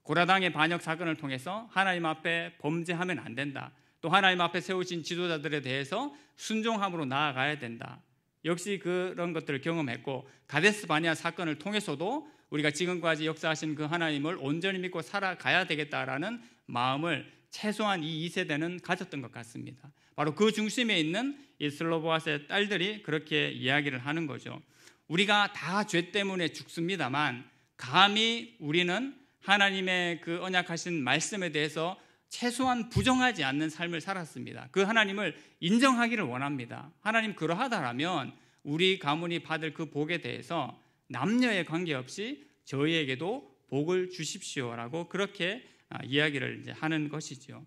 고라당의 반역 사건을 통해서 하나님 앞에 범죄하면 안 된다. 또 하나님 앞에 세우신 지도자들에 대해서 순종함으로 나아가야 된다. 역시 그런 것들을 경험했고 가데스 바네아 사건을 통해서도 우리가 지금까지 역사하신 그 하나님을 온전히 믿고 살아가야 되겠다라는 마음을 최소한 이 2세대는 가졌던 것 같습니다. 바로 그 중심에 있는 이 슬로보아스의 딸들이 그렇게 이야기를 하는 거죠. 우리가 다 죄 때문에 죽습니다만 감히 우리는 하나님의 그 언약하신 말씀에 대해서 최소한 부정하지 않는 삶을 살았습니다. 그 하나님을 인정하기를 원합니다. 하나님 그러하다라면 우리 가문이 받을 그 복에 대해서 남녀에 관계없이 저희에게도 복을 주십시오라고 그렇게 이야기를 이제 하는 것이죠.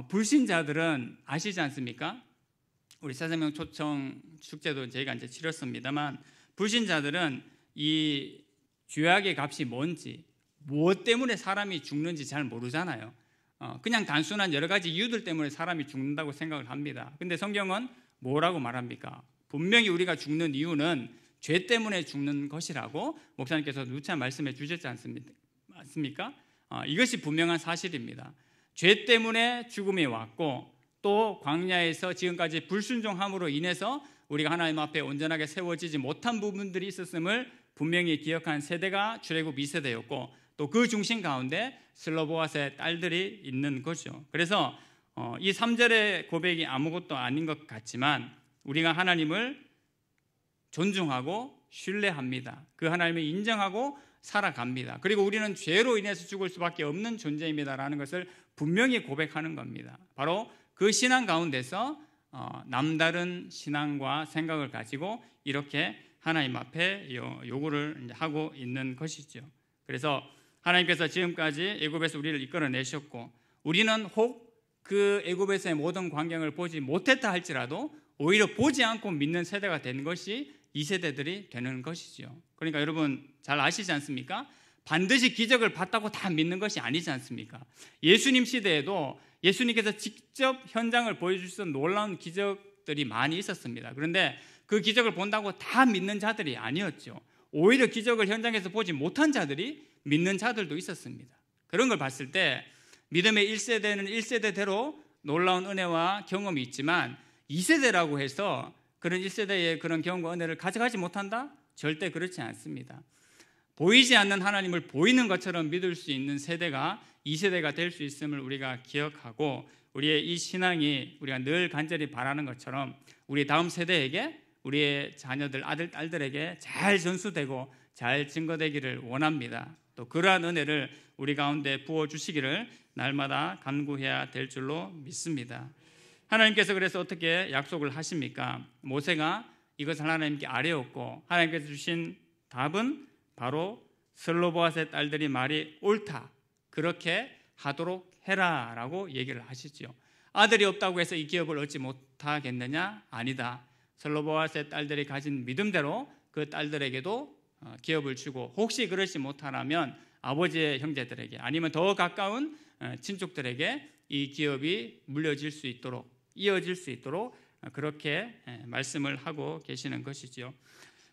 불신자들은 아시지 않습니까? 우리 새생명 초청 축제도 저희가 이제 치렀습니다만 불신자들은 이 죄악의 값이 뭔지 무엇 때문에 사람이 죽는지 잘 모르잖아요. 그냥 단순한 여러 가지 이유들 때문에 사람이 죽는다고 생각을 합니다. 근데 성경은 뭐라고 말합니까? 분명히 우리가 죽는 이유는 죄 때문에 죽는 것이라고 목사님께서 누차 말씀해 주셨지 않습니까? 이것이 분명한 사실입니다. 죄 때문에 죽음이 왔고 또 광야에서 지금까지 불순종함으로 인해서 우리가 하나님 앞에 온전하게 세워지지 못한 부분들이 있었음을 분명히 기억한 세대가 출애굽 2세대였고 또 그 중심 가운데 슬로보아스의 딸들이 있는 거죠. 그래서 이 3절의 고백이 아무것도 아닌 것 같지만 우리가 하나님을 존중하고 신뢰합니다. 그 하나님을 인정하고 살아갑니다. 그리고 우리는 죄로 인해서 죽을 수밖에 없는 존재입니다라는 것을 분명히 고백하는 겁니다. 바로 그 신앙 가운데서 남다른 신앙과 생각을 가지고 이렇게 하나님 앞에 요구를 하고 있는 것이죠. 그래서 하나님께서 지금까지 애굽에서 우리를 이끌어내셨고 우리는 혹 그 애굽에서의 모든 광경을 보지 못했다 할지라도 오히려 보지 않고 믿는 세대가 된 것이 이 세대들이 되는 것이죠. 그러니까 여러분 잘 아시지 않습니까? 반드시 기적을 봤다고 다 믿는 것이 아니지 않습니까? 예수님 시대에도 예수님께서 직접 현장을 보여주셔서 놀라운 기적들이 많이 있었습니다. 그런데 그 기적을 본다고 다 믿는 자들이 아니었죠. 오히려 기적을 현장에서 보지 못한 자들이 믿는 자들도 있었습니다. 그런 걸 봤을 때 믿음의 1세대는 1세대대로 놀라운 은혜와 경험이 있지만 2세대라고 해서 그런 1세대의 그런 경험과 은혜를 가져가지 못한다? 절대 그렇지 않습니다. 보이지 않는 하나님을 보이는 것처럼 믿을 수 있는 세대가 2세대가 될 수 있음을 우리가 기억하고 우리의 이 신앙이 우리가 늘 간절히 바라는 것처럼 우리 다음 세대에게 우리의 자녀들, 아들, 딸들에게 잘 전수되고 잘 증거되기를 원합니다. 또 그러한 은혜를 우리 가운데 부어주시기를 날마다 간구해야 될 줄로 믿습니다. 하나님께서 그래서 어떻게 약속을 하십니까? 모세가 이것을 하나님께 아뢰었고 하나님께서 주신 답은 바로 슬로보아스의 딸들이 말이 옳다. 그렇게 하도록 해라라고 얘기를 하시죠. 아들이 없다고 해서 이 기업을 얻지 못하겠느냐? 아니다. 슬로보아스의 딸들이 가진 믿음대로 그 딸들에게도 기업을 주고 혹시 그러지 못하라면 아버지의 형제들에게 아니면 더 가까운 친족들에게 이 기업이 물려질 수 있도록 이어질 수 있도록 그렇게 말씀을 하고 계시는 것이죠.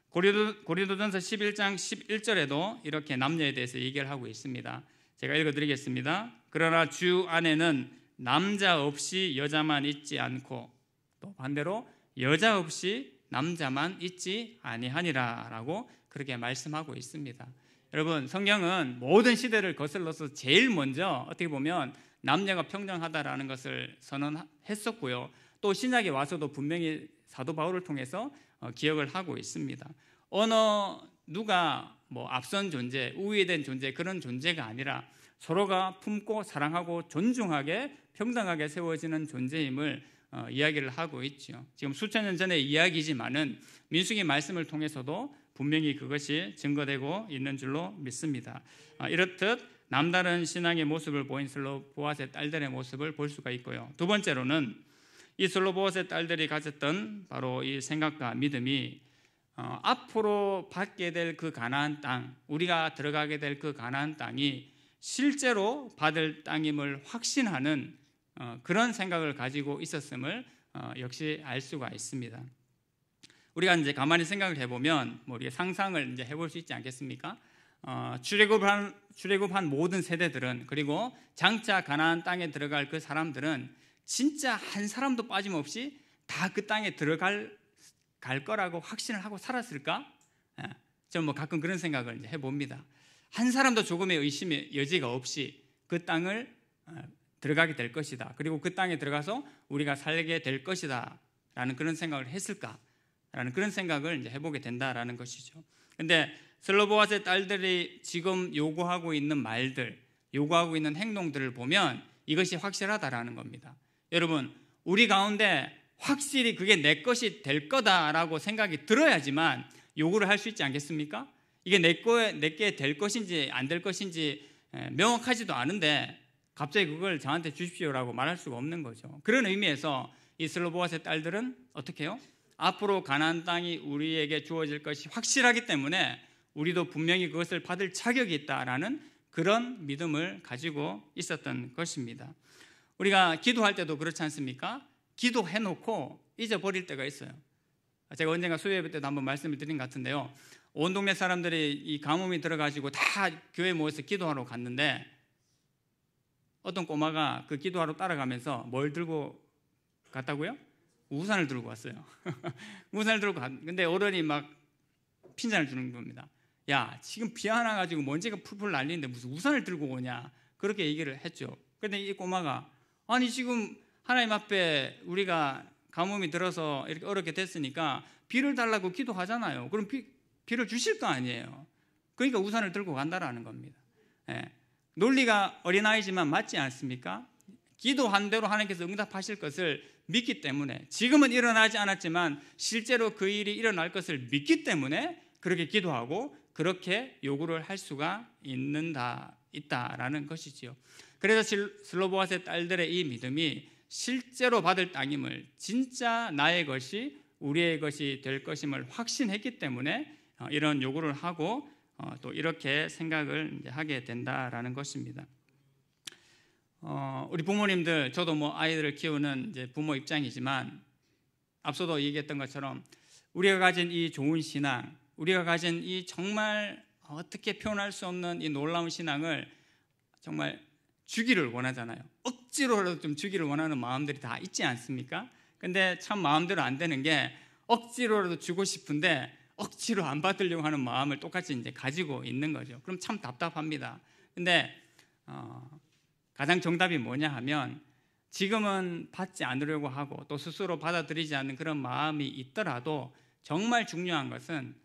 고린도전서 11장 11절에도 이렇게 남녀에 대해서 얘기를 하고 있습니다. 제가 읽어드리겠습니다. 그러나 주 안에는 남자 없이 여자만 있지 않고 또 반대로 여자 없이 남자만 있지 아니하니라 라고 그렇게 말씀하고 있습니다. 여러분 성경은 모든 시대를 거슬러서 제일 먼저 어떻게 보면 남녀가 평등하다라는 것을 선언했었고요. 또 신약에 와서도 분명히 사도 바울을 통해서 기억을 하고 있습니다. 어느 누가 앞선 존재, 우위된 존재 그런 존재가 아니라 서로가 품고 사랑하고 존중하게 평등하게 세워지는 존재임을 이야기를 하고 있죠. 지금 수천 년 전의 이야기지만은 민수기 말씀을 통해서도 분명히 그것이 증거되고 있는 줄로 믿습니다. 이렇듯 남다른 신앙의 모습을 보인 슬로보아스의 딸들의 모습을 볼 수가 있고요. 두 번째로는 이 슬로보아스의 딸들이 가졌던 바로 이 생각과 믿음이 앞으로 받게 될 그 가나안 땅, 우리가 들어가게 될 그 가나안 땅이 실제로 받을 땅임을 확신하는 그런 생각을 가지고 있었음을 역시 알 수가 있습니다. 우리가 이제 가만히 생각을 해보면 우리가 상상을 이제 해볼 수 있지 않겠습니까? 출애굽한 모든 세대들은, 그리고 장차 가나안 땅에 들어갈 그 사람들은 진짜 한 사람도 빠짐없이 다 그 땅에 들어갈 거라고 확신을 하고 살았을까? 저는 뭐 가끔 그런 생각을 이제 해봅니다. 한 사람도 조금의 의심의 여지가 없이 그 땅을 들어가게 될 것이다. 그리고 그 땅에 들어가서 우리가 살게 될 것이다. 라는 그런 생각을 했을까라는 그런 생각을 이제 해보게 된다라는 것이죠. 근데 슬로보아스의 딸들이 지금 요구하고 있는 말들, 요구하고 있는 행동들을 보면 이것이 확실하다라는 겁니다. 여러분, 우리 가운데 확실히 그게 내 것이 될 거다라고 생각이 들어야지만 요구를 할 수 있지 않겠습니까? 이게 내게 될 것인지 안 될 것인지 명확하지도 않은데 갑자기 그걸 저한테 주십시오라고 말할 수가 없는 거죠. 그런 의미에서 이 슬로보아스의 딸들은 어떻게 해요? 앞으로 가나안 땅이 우리에게 주어질 것이 확실하기 때문에 우리도 분명히 그것을 받을 자격이 있다라는 그런 믿음을 가지고 있었던 것입니다. 우리가 기도할 때도 그렇지 않습니까? 기도해놓고 잊어버릴 때가 있어요. 제가 언젠가 수요예배 때도 한번 말씀을 드린 것 같은데요. 온 동네 사람들이 이 가뭄이 들어가지고 다 교회 모여서 기도하러 갔는데 어떤 꼬마가 그 기도하러 따라가면서 뭘 들고 갔다고요? 우산을 들고 왔어요. 우산을 들고 근데 어른이 막 핀잔을 주는 겁니다. 야, 지금 비 하나 가지고 먼지가 풀풀 날리는데 무슨 우산을 들고 오냐, 그렇게 얘기를 했죠. 근데 이 꼬마가 아니 지금 하나님 앞에 우리가 가뭄이 들어서 이렇게 어렵게 됐으니까 비를 달라고 기도하잖아요. 그럼 비를 주실 거 아니에요. 그러니까 우산을 들고 간다라는 겁니다. 논리가 어린아이지만 맞지 않습니까? 기도한 대로 하나님께서 응답하실 것을 믿기 때문에, 지금은 일어나지 않았지만 실제로 그 일이 일어날 것을 믿기 때문에 그렇게 기도하고 그렇게 요구를 할 수가 있다라는 것이지요. 그래서 슬로보아스의 딸들의 이 믿음이 실제로 받을 땅임을, 진짜 나의 것이 우리의 것이 될 것임을 확신했기 때문에 이런 요구를 하고 또 이렇게 생각을 이제 하게 된다라는 것입니다. 우리 부모님들, 저도 뭐 아이들을 키우는 이제 부모 입장이지만 앞서도 얘기했던 것처럼 우리가 가진 이 좋은 신앙, 우리가 가진 이 정말 어떻게 표현할 수 없는 이 놀라운 신앙을 정말 주기를 원하잖아요. 억지로라도 좀 주기를 원하는 마음들이 다 있지 않습니까? 근데 참 마음대로 안 되는 게 억지로라도 주고 싶은데 억지로 안 받으려고 하는 마음을 똑같이 이제 가지고 있는 거죠. 그럼 참 답답합니다. 근데 가장 정답이 뭐냐 하면, 지금은 받지 않으려고 하고 또 스스로 받아들이지 않는 그런 마음이 있더라도 정말 중요한 것은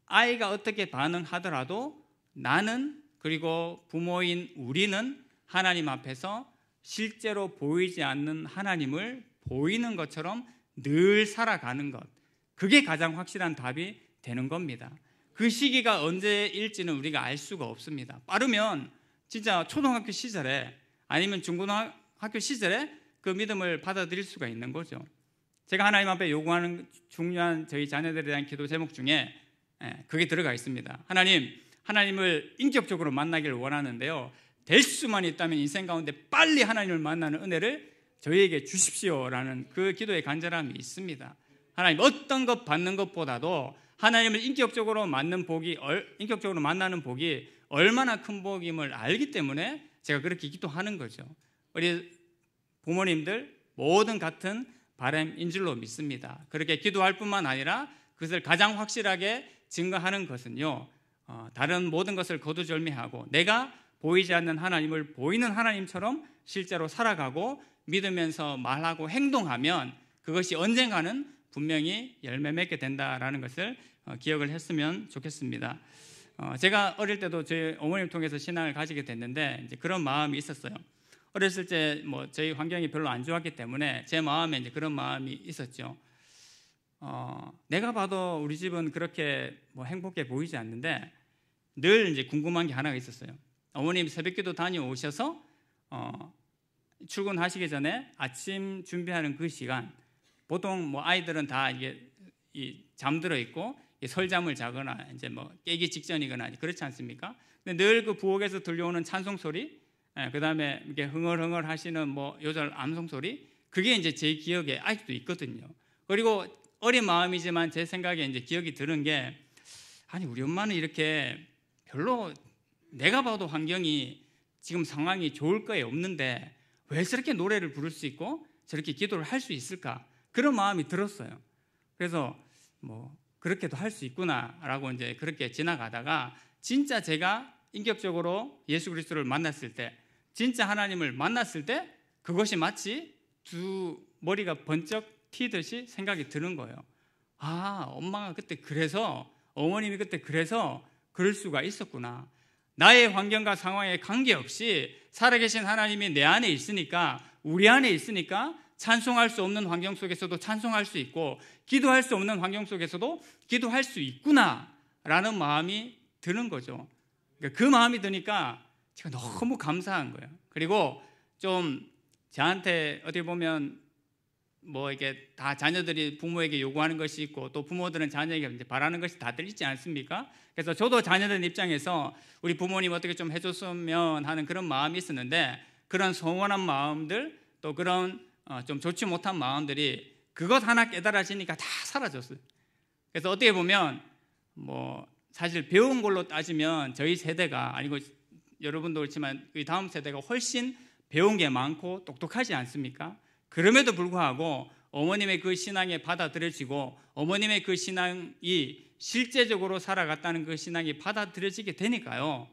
아이가 어떻게 반응하더라도 나는, 그리고 부모인 우리는 하나님 앞에서 실제로 보이지 않는 하나님을 보이는 것처럼 늘 살아가는 것, 그게 가장 확실한 답이 되는 겁니다. 그 시기가 언제일지는 우리가 알 수가 없습니다. 빠르면 진짜 초등학교 시절에 아니면 중고등학교 시절에 그 믿음을 받아들일 수가 있는 거죠. 제가 하나님 앞에 요구하는 중요한 저희 자녀들에 대한 기도 제목 중에 그게 들어가 있습니다. 하나님을 인격적으로 만나기를 원하는데요, 될 수만 있다면 인생 가운데 빨리 하나님을 만나는 은혜를 저희에게 주십시오라는 그 기도의 간절함이 있습니다. 하나님, 어떤 것 받는 것보다도 하나님을 인격적으로 만나는 복이 얼마나 큰 복임을 알기 때문에 제가 그렇게 기도하는 거죠. 우리 부모님들 모든 같은 바람인 줄로 믿습니다. 그렇게 기도할 뿐만 아니라 그것을 가장 확실하게 증거하는 것은요, 다른 모든 것을 거두절미하고 내가 보이지 않는 하나님을 보이는 하나님처럼 실제로 살아가고 믿으면서 말하고 행동하면 그것이 언젠가는 분명히 열매 맺게 된다라는 것을 기억을 했으면 좋겠습니다. 제가 어릴 때도 저희 어머님 통해서 신앙을 가지게 됐는데 이제 그런 마음이 있었어요. 어렸을 때 뭐 저희 환경이 별로 안 좋았기 때문에 제 마음에 이제 그런 마음이 있었죠. 내가 봐도 우리 집은 그렇게 뭐 행복해 보이지 않는데 늘 이제 궁금한 게 하나가 있었어요. 어머님 새벽기도 다녀오셔서 출근하시기 전에 아침 준비하는 그 시간, 보통 뭐 아이들은 다 이게 잠들어 있고 설잠을 자거나 이제 뭐 깨기 직전이거나 그렇지 않습니까? 근데 늘 그 부엌에서 들려오는 찬송 소리, 그다음에 이렇게 흥얼흥얼 하시는 뭐 요절 암송 소리, 그게 이제 제 기억에 아직도 있거든요. 그리고 어린 마음이지만 제 생각에 이제 기억이 드는 게, 아니 우리 엄마는 이렇게 별로 내가 봐도 환경이 지금 상황이 좋을 거에 없는데 왜 저렇게 노래를 부를 수 있고 저렇게 기도를 할 수 있을까? 그런 마음이 들었어요. 그래서 뭐 그렇게도 할 수 있구나라고 이제 그렇게 지나가다가 진짜 제가 인격적으로 예수 그리스도를 만났을 때, 진짜 하나님을 만났을 때 그것이 마치 두 머리가 번쩍 튀듯이 생각이 드는 거예요. 아, 엄마가 그때 그래서, 어머님이 그때 그래서 그럴 수가 있었구나. 나의 환경과 상황에 관계없이 살아계신 하나님이 내 안에 있으니까, 우리 안에 있으니까 찬송할 수 없는 환경 속에서도 찬송할 수 있고, 기도할 수 없는 환경 속에서도 기도할 수 있구나라는 마음이 드는 거죠. 그러니까 그 마음이 드니까 제가 너무 감사한 거예요. 그리고 좀 저한테 어떻게 보면 뭐 이게 다 자녀들이 부모에게 요구하는 것이 있고, 또 부모들은 자녀에게 이제 바라는 것이 다들 있지 않습니까? 그래서 저도 자녀들 입장에서 우리 부모님 어떻게 좀 해줬으면 하는 그런 마음이 있었는데, 그런 소원한 마음들, 또 그런 좀 좋지 못한 마음들이 그것 하나 깨달아지니까 다 사라졌어요. 그래서 어떻게 보면 뭐 사실 배운 걸로 따지면 저희 세대가, 아니고 여러분도 그렇지만 이 다음 세대가 훨씬 배운 게 많고 똑똑하지 않습니까? 그럼에도 불구하고 어머님의 그 신앙에 받아들여지고, 어머님의 그 신앙이 실제적으로 살아갔다는 그 신앙이 받아들여지게 되니까요,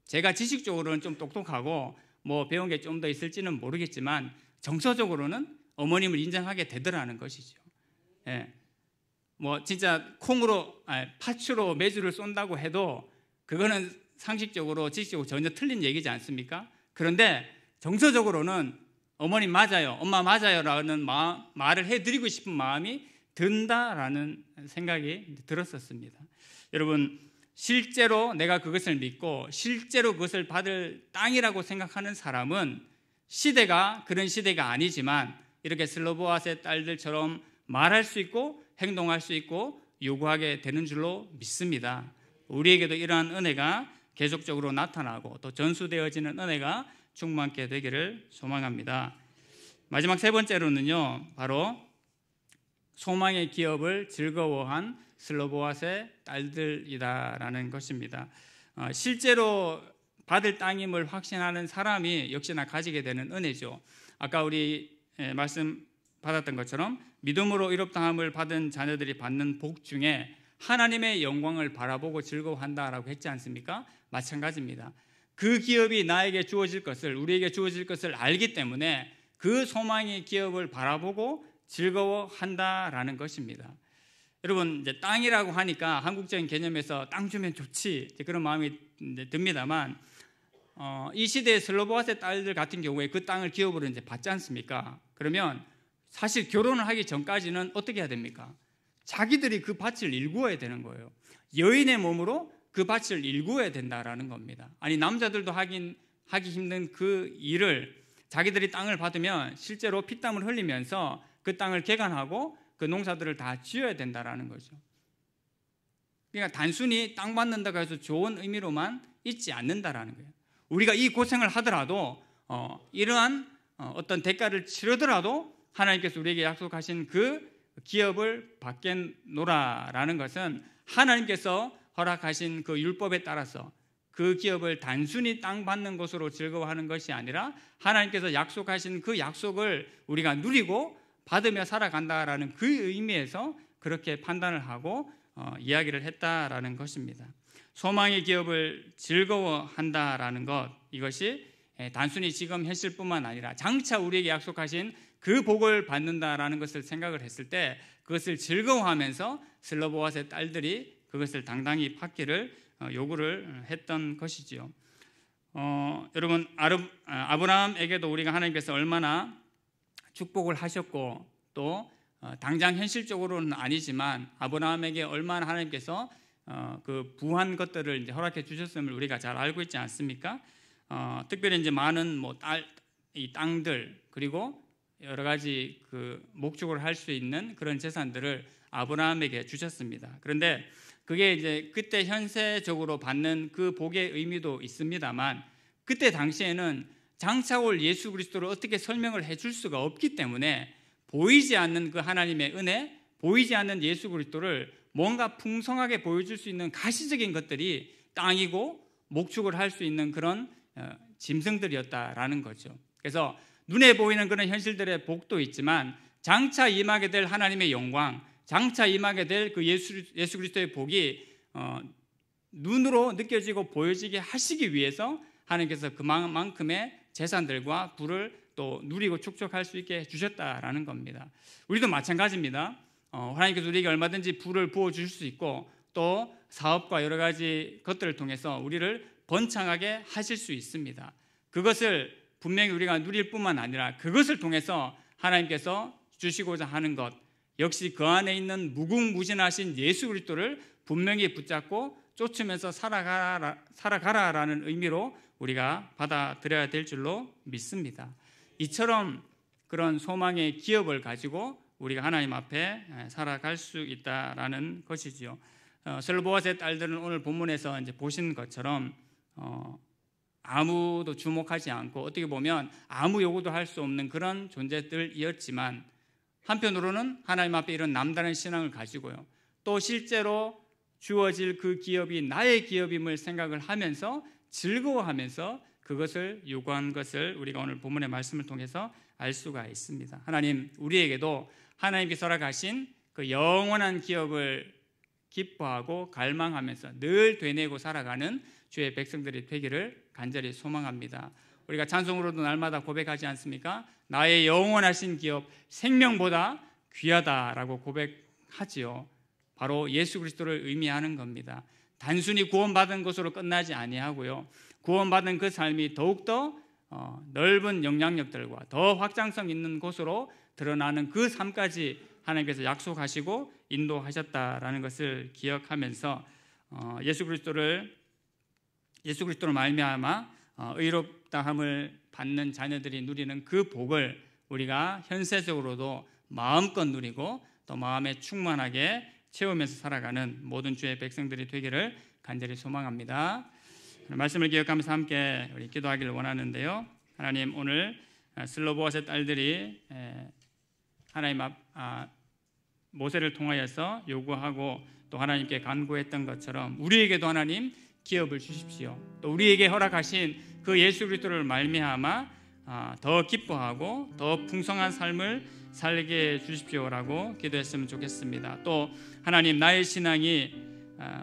제가 지식적으로는 좀 똑똑하고 뭐 배운 게 좀 더 있을지는 모르겠지만 정서적으로는 어머님을 인정하게 되더라는 것이죠. 예. 뭐 진짜 팥으로 메주를 쏜다고 해도 그거는 상식적으로 지식적으로 전혀 틀린 얘기지 않습니까? 그런데 정서적으로는 어머님 맞아요, 엄마 맞아요 라는 말을 해드리고 싶은 마음이 든다라는 생각이 들었었습니다. 여러분, 실제로 내가 그것을 믿고 실제로 그것을 받을 땅이라고 생각하는 사람은 시대가 그런 시대가 아니지만 이렇게 슬로보아스의 딸들처럼 말할 수 있고 행동할 수 있고 요구하게 되는 줄로 믿습니다. 우리에게도 이러한 은혜가 계속적으로 나타나고 또 전수되어지는 은혜가 충만케 되기를 소망합니다. 마지막 세 번째로는요, 바로 소망의 기업을 즐거워한 슬로보아스의 딸들이다라는 것입니다. 실제로 받을 땅임을 확신하는 사람이 역시나 가지게 되는 은혜죠. 아까 우리 말씀 받았던 것처럼 믿음으로 의롭다함을 받은 자녀들이 받는 복 중에 하나님의 영광을 바라보고 즐거워한다라고 했지 않습니까? 마찬가지입니다. 그 기업이 나에게 주어질 것을, 우리에게 주어질 것을 알기 때문에 그 소망의 기업을 바라보고 즐거워한다라는 것입니다. 여러분, 이제 땅이라고 하니까 한국적인 개념에서 땅 주면 좋지 그런 마음이 듭니다만, 이 시대의 슬로보아스의 딸들 같은 경우에 그 땅을 기업으로 이제 받지 않습니까? 그러면 사실 결혼을 하기 전까지는 어떻게 해야 됩니까? 자기들이 그 밭을 일구어야 되는 거예요. 여인의 몸으로 그 밭을 일구어야 된다라는 겁니다. 아니, 남자들도 하기 힘든 그 일을 자기들이 땅을 받으면 실제로 피땀을 흘리면서 그 땅을 개간하고 그 농사들을 다 지어야 된다라는 거죠. 그러니까 단순히 땅 받는다고 해서 좋은 의미로만 있지 않는다라는 거예요. 우리가 이 고생을 하더라도 이러한 어떤 대가를 치르더라도 하나님께서 우리에게 약속하신 그 기업을 받겠노라라는 것은 하나님께서 허락하신 그 율법에 따라서 그 기업을 단순히 땅 받는 것으로 즐거워하는 것이 아니라 하나님께서 약속하신 그 약속을 우리가 누리고 받으며 살아간다라는 그 의미에서 그렇게 판단을 하고 이야기를 했다라는 것입니다. 소망의 기업을 즐거워한다라는 것, 이것이 단순히 지금 현실뿐만 아니라 장차 우리에게 약속하신 그 복을 받는다라는 것을 생각을 했을 때 그것을 즐거워하면서 슬로보아스의 딸들이 그것을 당당히 받기를 요구를 했던 것이지요. 여러분, 아브라함에게도 우리가 하나님께서 얼마나 축복을 하셨고 또 당장 현실적으로는 아니지만 아브라함에게 얼마나 하나님께서 그 부한 것들을 이제 허락해 주셨음을 우리가 잘 알고 있지 않습니까? 특별히 이제 많은 이 땅들 그리고 여러 가지 그 목축을 할 수 있는 그런 재산들을 아브라함에게 주셨습니다. 그런데 그게 이제 그때 현세적으로 받는 그 복의 의미도 있습니다만, 그때 당시에는 장차 올 예수 그리스도를 어떻게 설명을 해줄 수가 없기 때문에 보이지 않는 그 하나님의 은혜, 보이지 않는 예수 그리스도를 뭔가 풍성하게 보여줄 수 있는 가시적인 것들이 땅이고 목축을 할 수 있는 그런 짐승들이었다라는 거죠. 그래서 눈에 보이는 그런 현실들의 복도 있지만 장차 임하게 될 하나님의 영광, 장차 임하게 될 그 예수 그리스도의 복이 눈으로 느껴지고 보여지게 하시기 위해서 하나님께서 그만큼의 재산들과 부를 또 누리고 축적할 수 있게 주셨다라는 겁니다. 우리도 마찬가지입니다. 하나님께서 우리에게 얼마든지 부를 부어주실 수 있고 또 사업과 여러 가지 것들을 통해서 우리를 번창하게 하실 수 있습니다. 그것을 분명히 우리가 누릴 뿐만 아니라 그것을 통해서 하나님께서 주시고자 하는 것, 역시 그 안에 있는 무궁무진하신 예수 그리스도를 분명히 붙잡고 쫓으면서 살아가라라는 의미로 우리가 받아들여야 될 줄로 믿습니다. 이처럼 그런 소망의 기업을 가지고 우리가 하나님 앞에 살아갈 수 있다라는 것이지요. 슬로보아스의 딸들은 오늘 본문에서 이제 보신 것처럼 아무도 주목하지 않고 어떻게 보면 아무 요구도 할 수 없는 그런 존재들이었지만, 한편으로는 하나님 앞에 이런 남다른 신앙을 가지고요, 또 실제로 주어질 그 기업이 나의 기업임을 생각을 하면서 즐거워하면서 그것을 요구한 것을 우리가 오늘 본문의 말씀을 통해서 알 수가 있습니다. 하나님, 우리에게도 하나님께서 허락하신 그 영원한 기업을 기뻐하고 갈망하면서 늘 되뇌고 살아가는 주의 백성들이 되기를 간절히 소망합니다. 우리가 찬송으로도 날마다 고백하지 않습니까? 나의 영원하신 기업, 생명보다 귀하다라고 고백하지요. 바로 예수 그리스도를 의미하는 겁니다. 단순히 구원받은 것으로 끝나지 아니하고요, 구원받은 그 삶이 더욱더 넓은 영향력들과 더 확장성 있는 곳으로 드러나는 그 삶까지 하나님께서 약속하시고 인도하셨다라는 것을 기억하면서 예수 그리스도로 말미암아 의롭다함을 받는 자녀들이 누리는 그 복을 우리가 현세적으로도 마음껏 누리고 또 마음에 충만하게 채우면서 살아가는 모든 주의 백성들이 되기를 간절히 소망합니다. 말씀을 기억하면서 함께 우리 기도하기를 원하는데요, 하나님, 오늘 슬로보아스의 딸들이 하나님 모세를 통하여서 요구하고 또 하나님께 간구했던 것처럼 우리에게도 하나님 기업을 주십시오. 또 우리에게 허락하신 그 예수 그리스도를 말미암아 더 기뻐하고 더 풍성한 삶을 살게 주십시오라고 기도했으면 좋겠습니다. 또 하나님, 나의 신앙이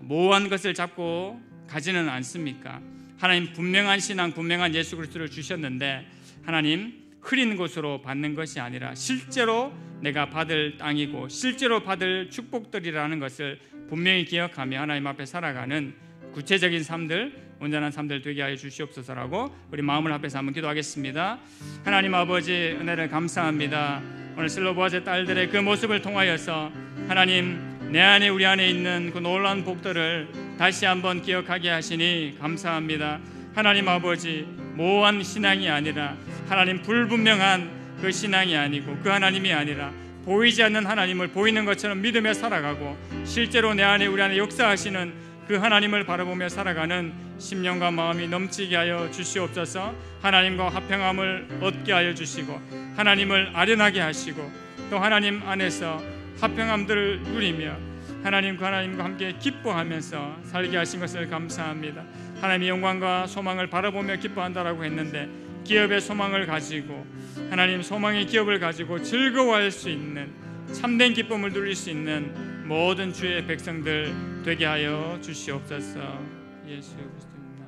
모호한 것을 잡고 가지는 않습니까? 하나님, 분명한 신앙, 분명한 예수 그리스도를 주셨는데 하나님, 흐린 것으로 받는 것이 아니라 실제로 내가 받을 땅이고 실제로 받을 축복들이라는 것을 분명히 기억하며 하나님 앞에 살아가는 구체적인 삶들, 온전한 삶들 되게 하여 주시옵소서라고 우리 마음을 합해서 한번 기도하겠습니다. 하나님 아버지, 은혜를 감사합니다. 오늘 슬로보아스의 딸들의 그 모습을 통하여서 하나님, 내 안에 우리 안에 있는 그 놀라운 복들을 다시 한번 기억하게 하시니 감사합니다. 하나님 아버지, 모호한 신앙이 아니라 하나님, 불분명한 그 신앙이 아니고 그 하나님이 아니라 보이지 않는 하나님을 보이는 것처럼 믿으며 살아가고 실제로 내 안에 우리 안에 역사하시는 그 하나님을 바라보며 살아가는 심령과 마음이 넘치게 하여 주시옵소서. 하나님과 화평함을 얻게 하여 주시고 하나님을 아련하게 하시고 또 하나님 안에서 화평함들을 누리며 하나님, 그 하나님과 함께 기뻐하면서 살게 하신 것을 감사합니다. 하나님의 영광과 소망을 바라보며 기뻐한다라고 했는데 기업의 소망을 가지고 하나님, 소망의 기업을 가지고 즐거워할 수 있는 참된 기쁨을 누릴 수 있는 모든 주의 백성들 되게 하여 주시옵소서. 예수 그리스도입니다.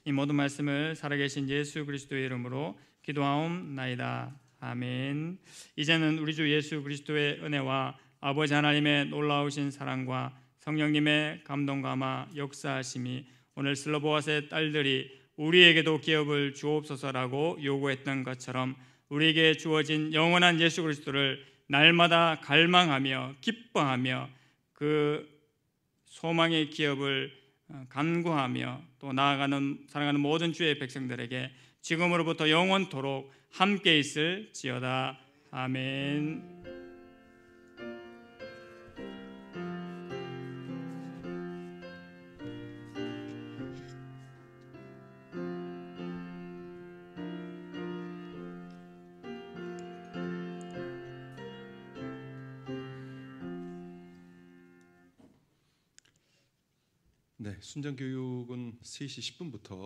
이 모든 말씀을 살아계신 예수 그리스도의 이름으로 기도하옵나이다. 아멘. 이제는 우리 주 예수 그리스도의 은혜와 아버지 하나님의 놀라우신 사랑과 성령님의 감동감화 역사하심이 오늘 슬로보아스의 딸들이 우리에게도 기업을 주옵소서라고 요구했던 것처럼 우리에게 주어진 영원한 예수 그리스도를 날마다 갈망하며 기뻐하며 그 소망의 기업을 간구하며 또 나아가는 살아가는 모든 주의 백성들에게 지금으로부터 영원토록 함께 있을지어다. 아멘. 네, 순정 교육은 3시 10분부터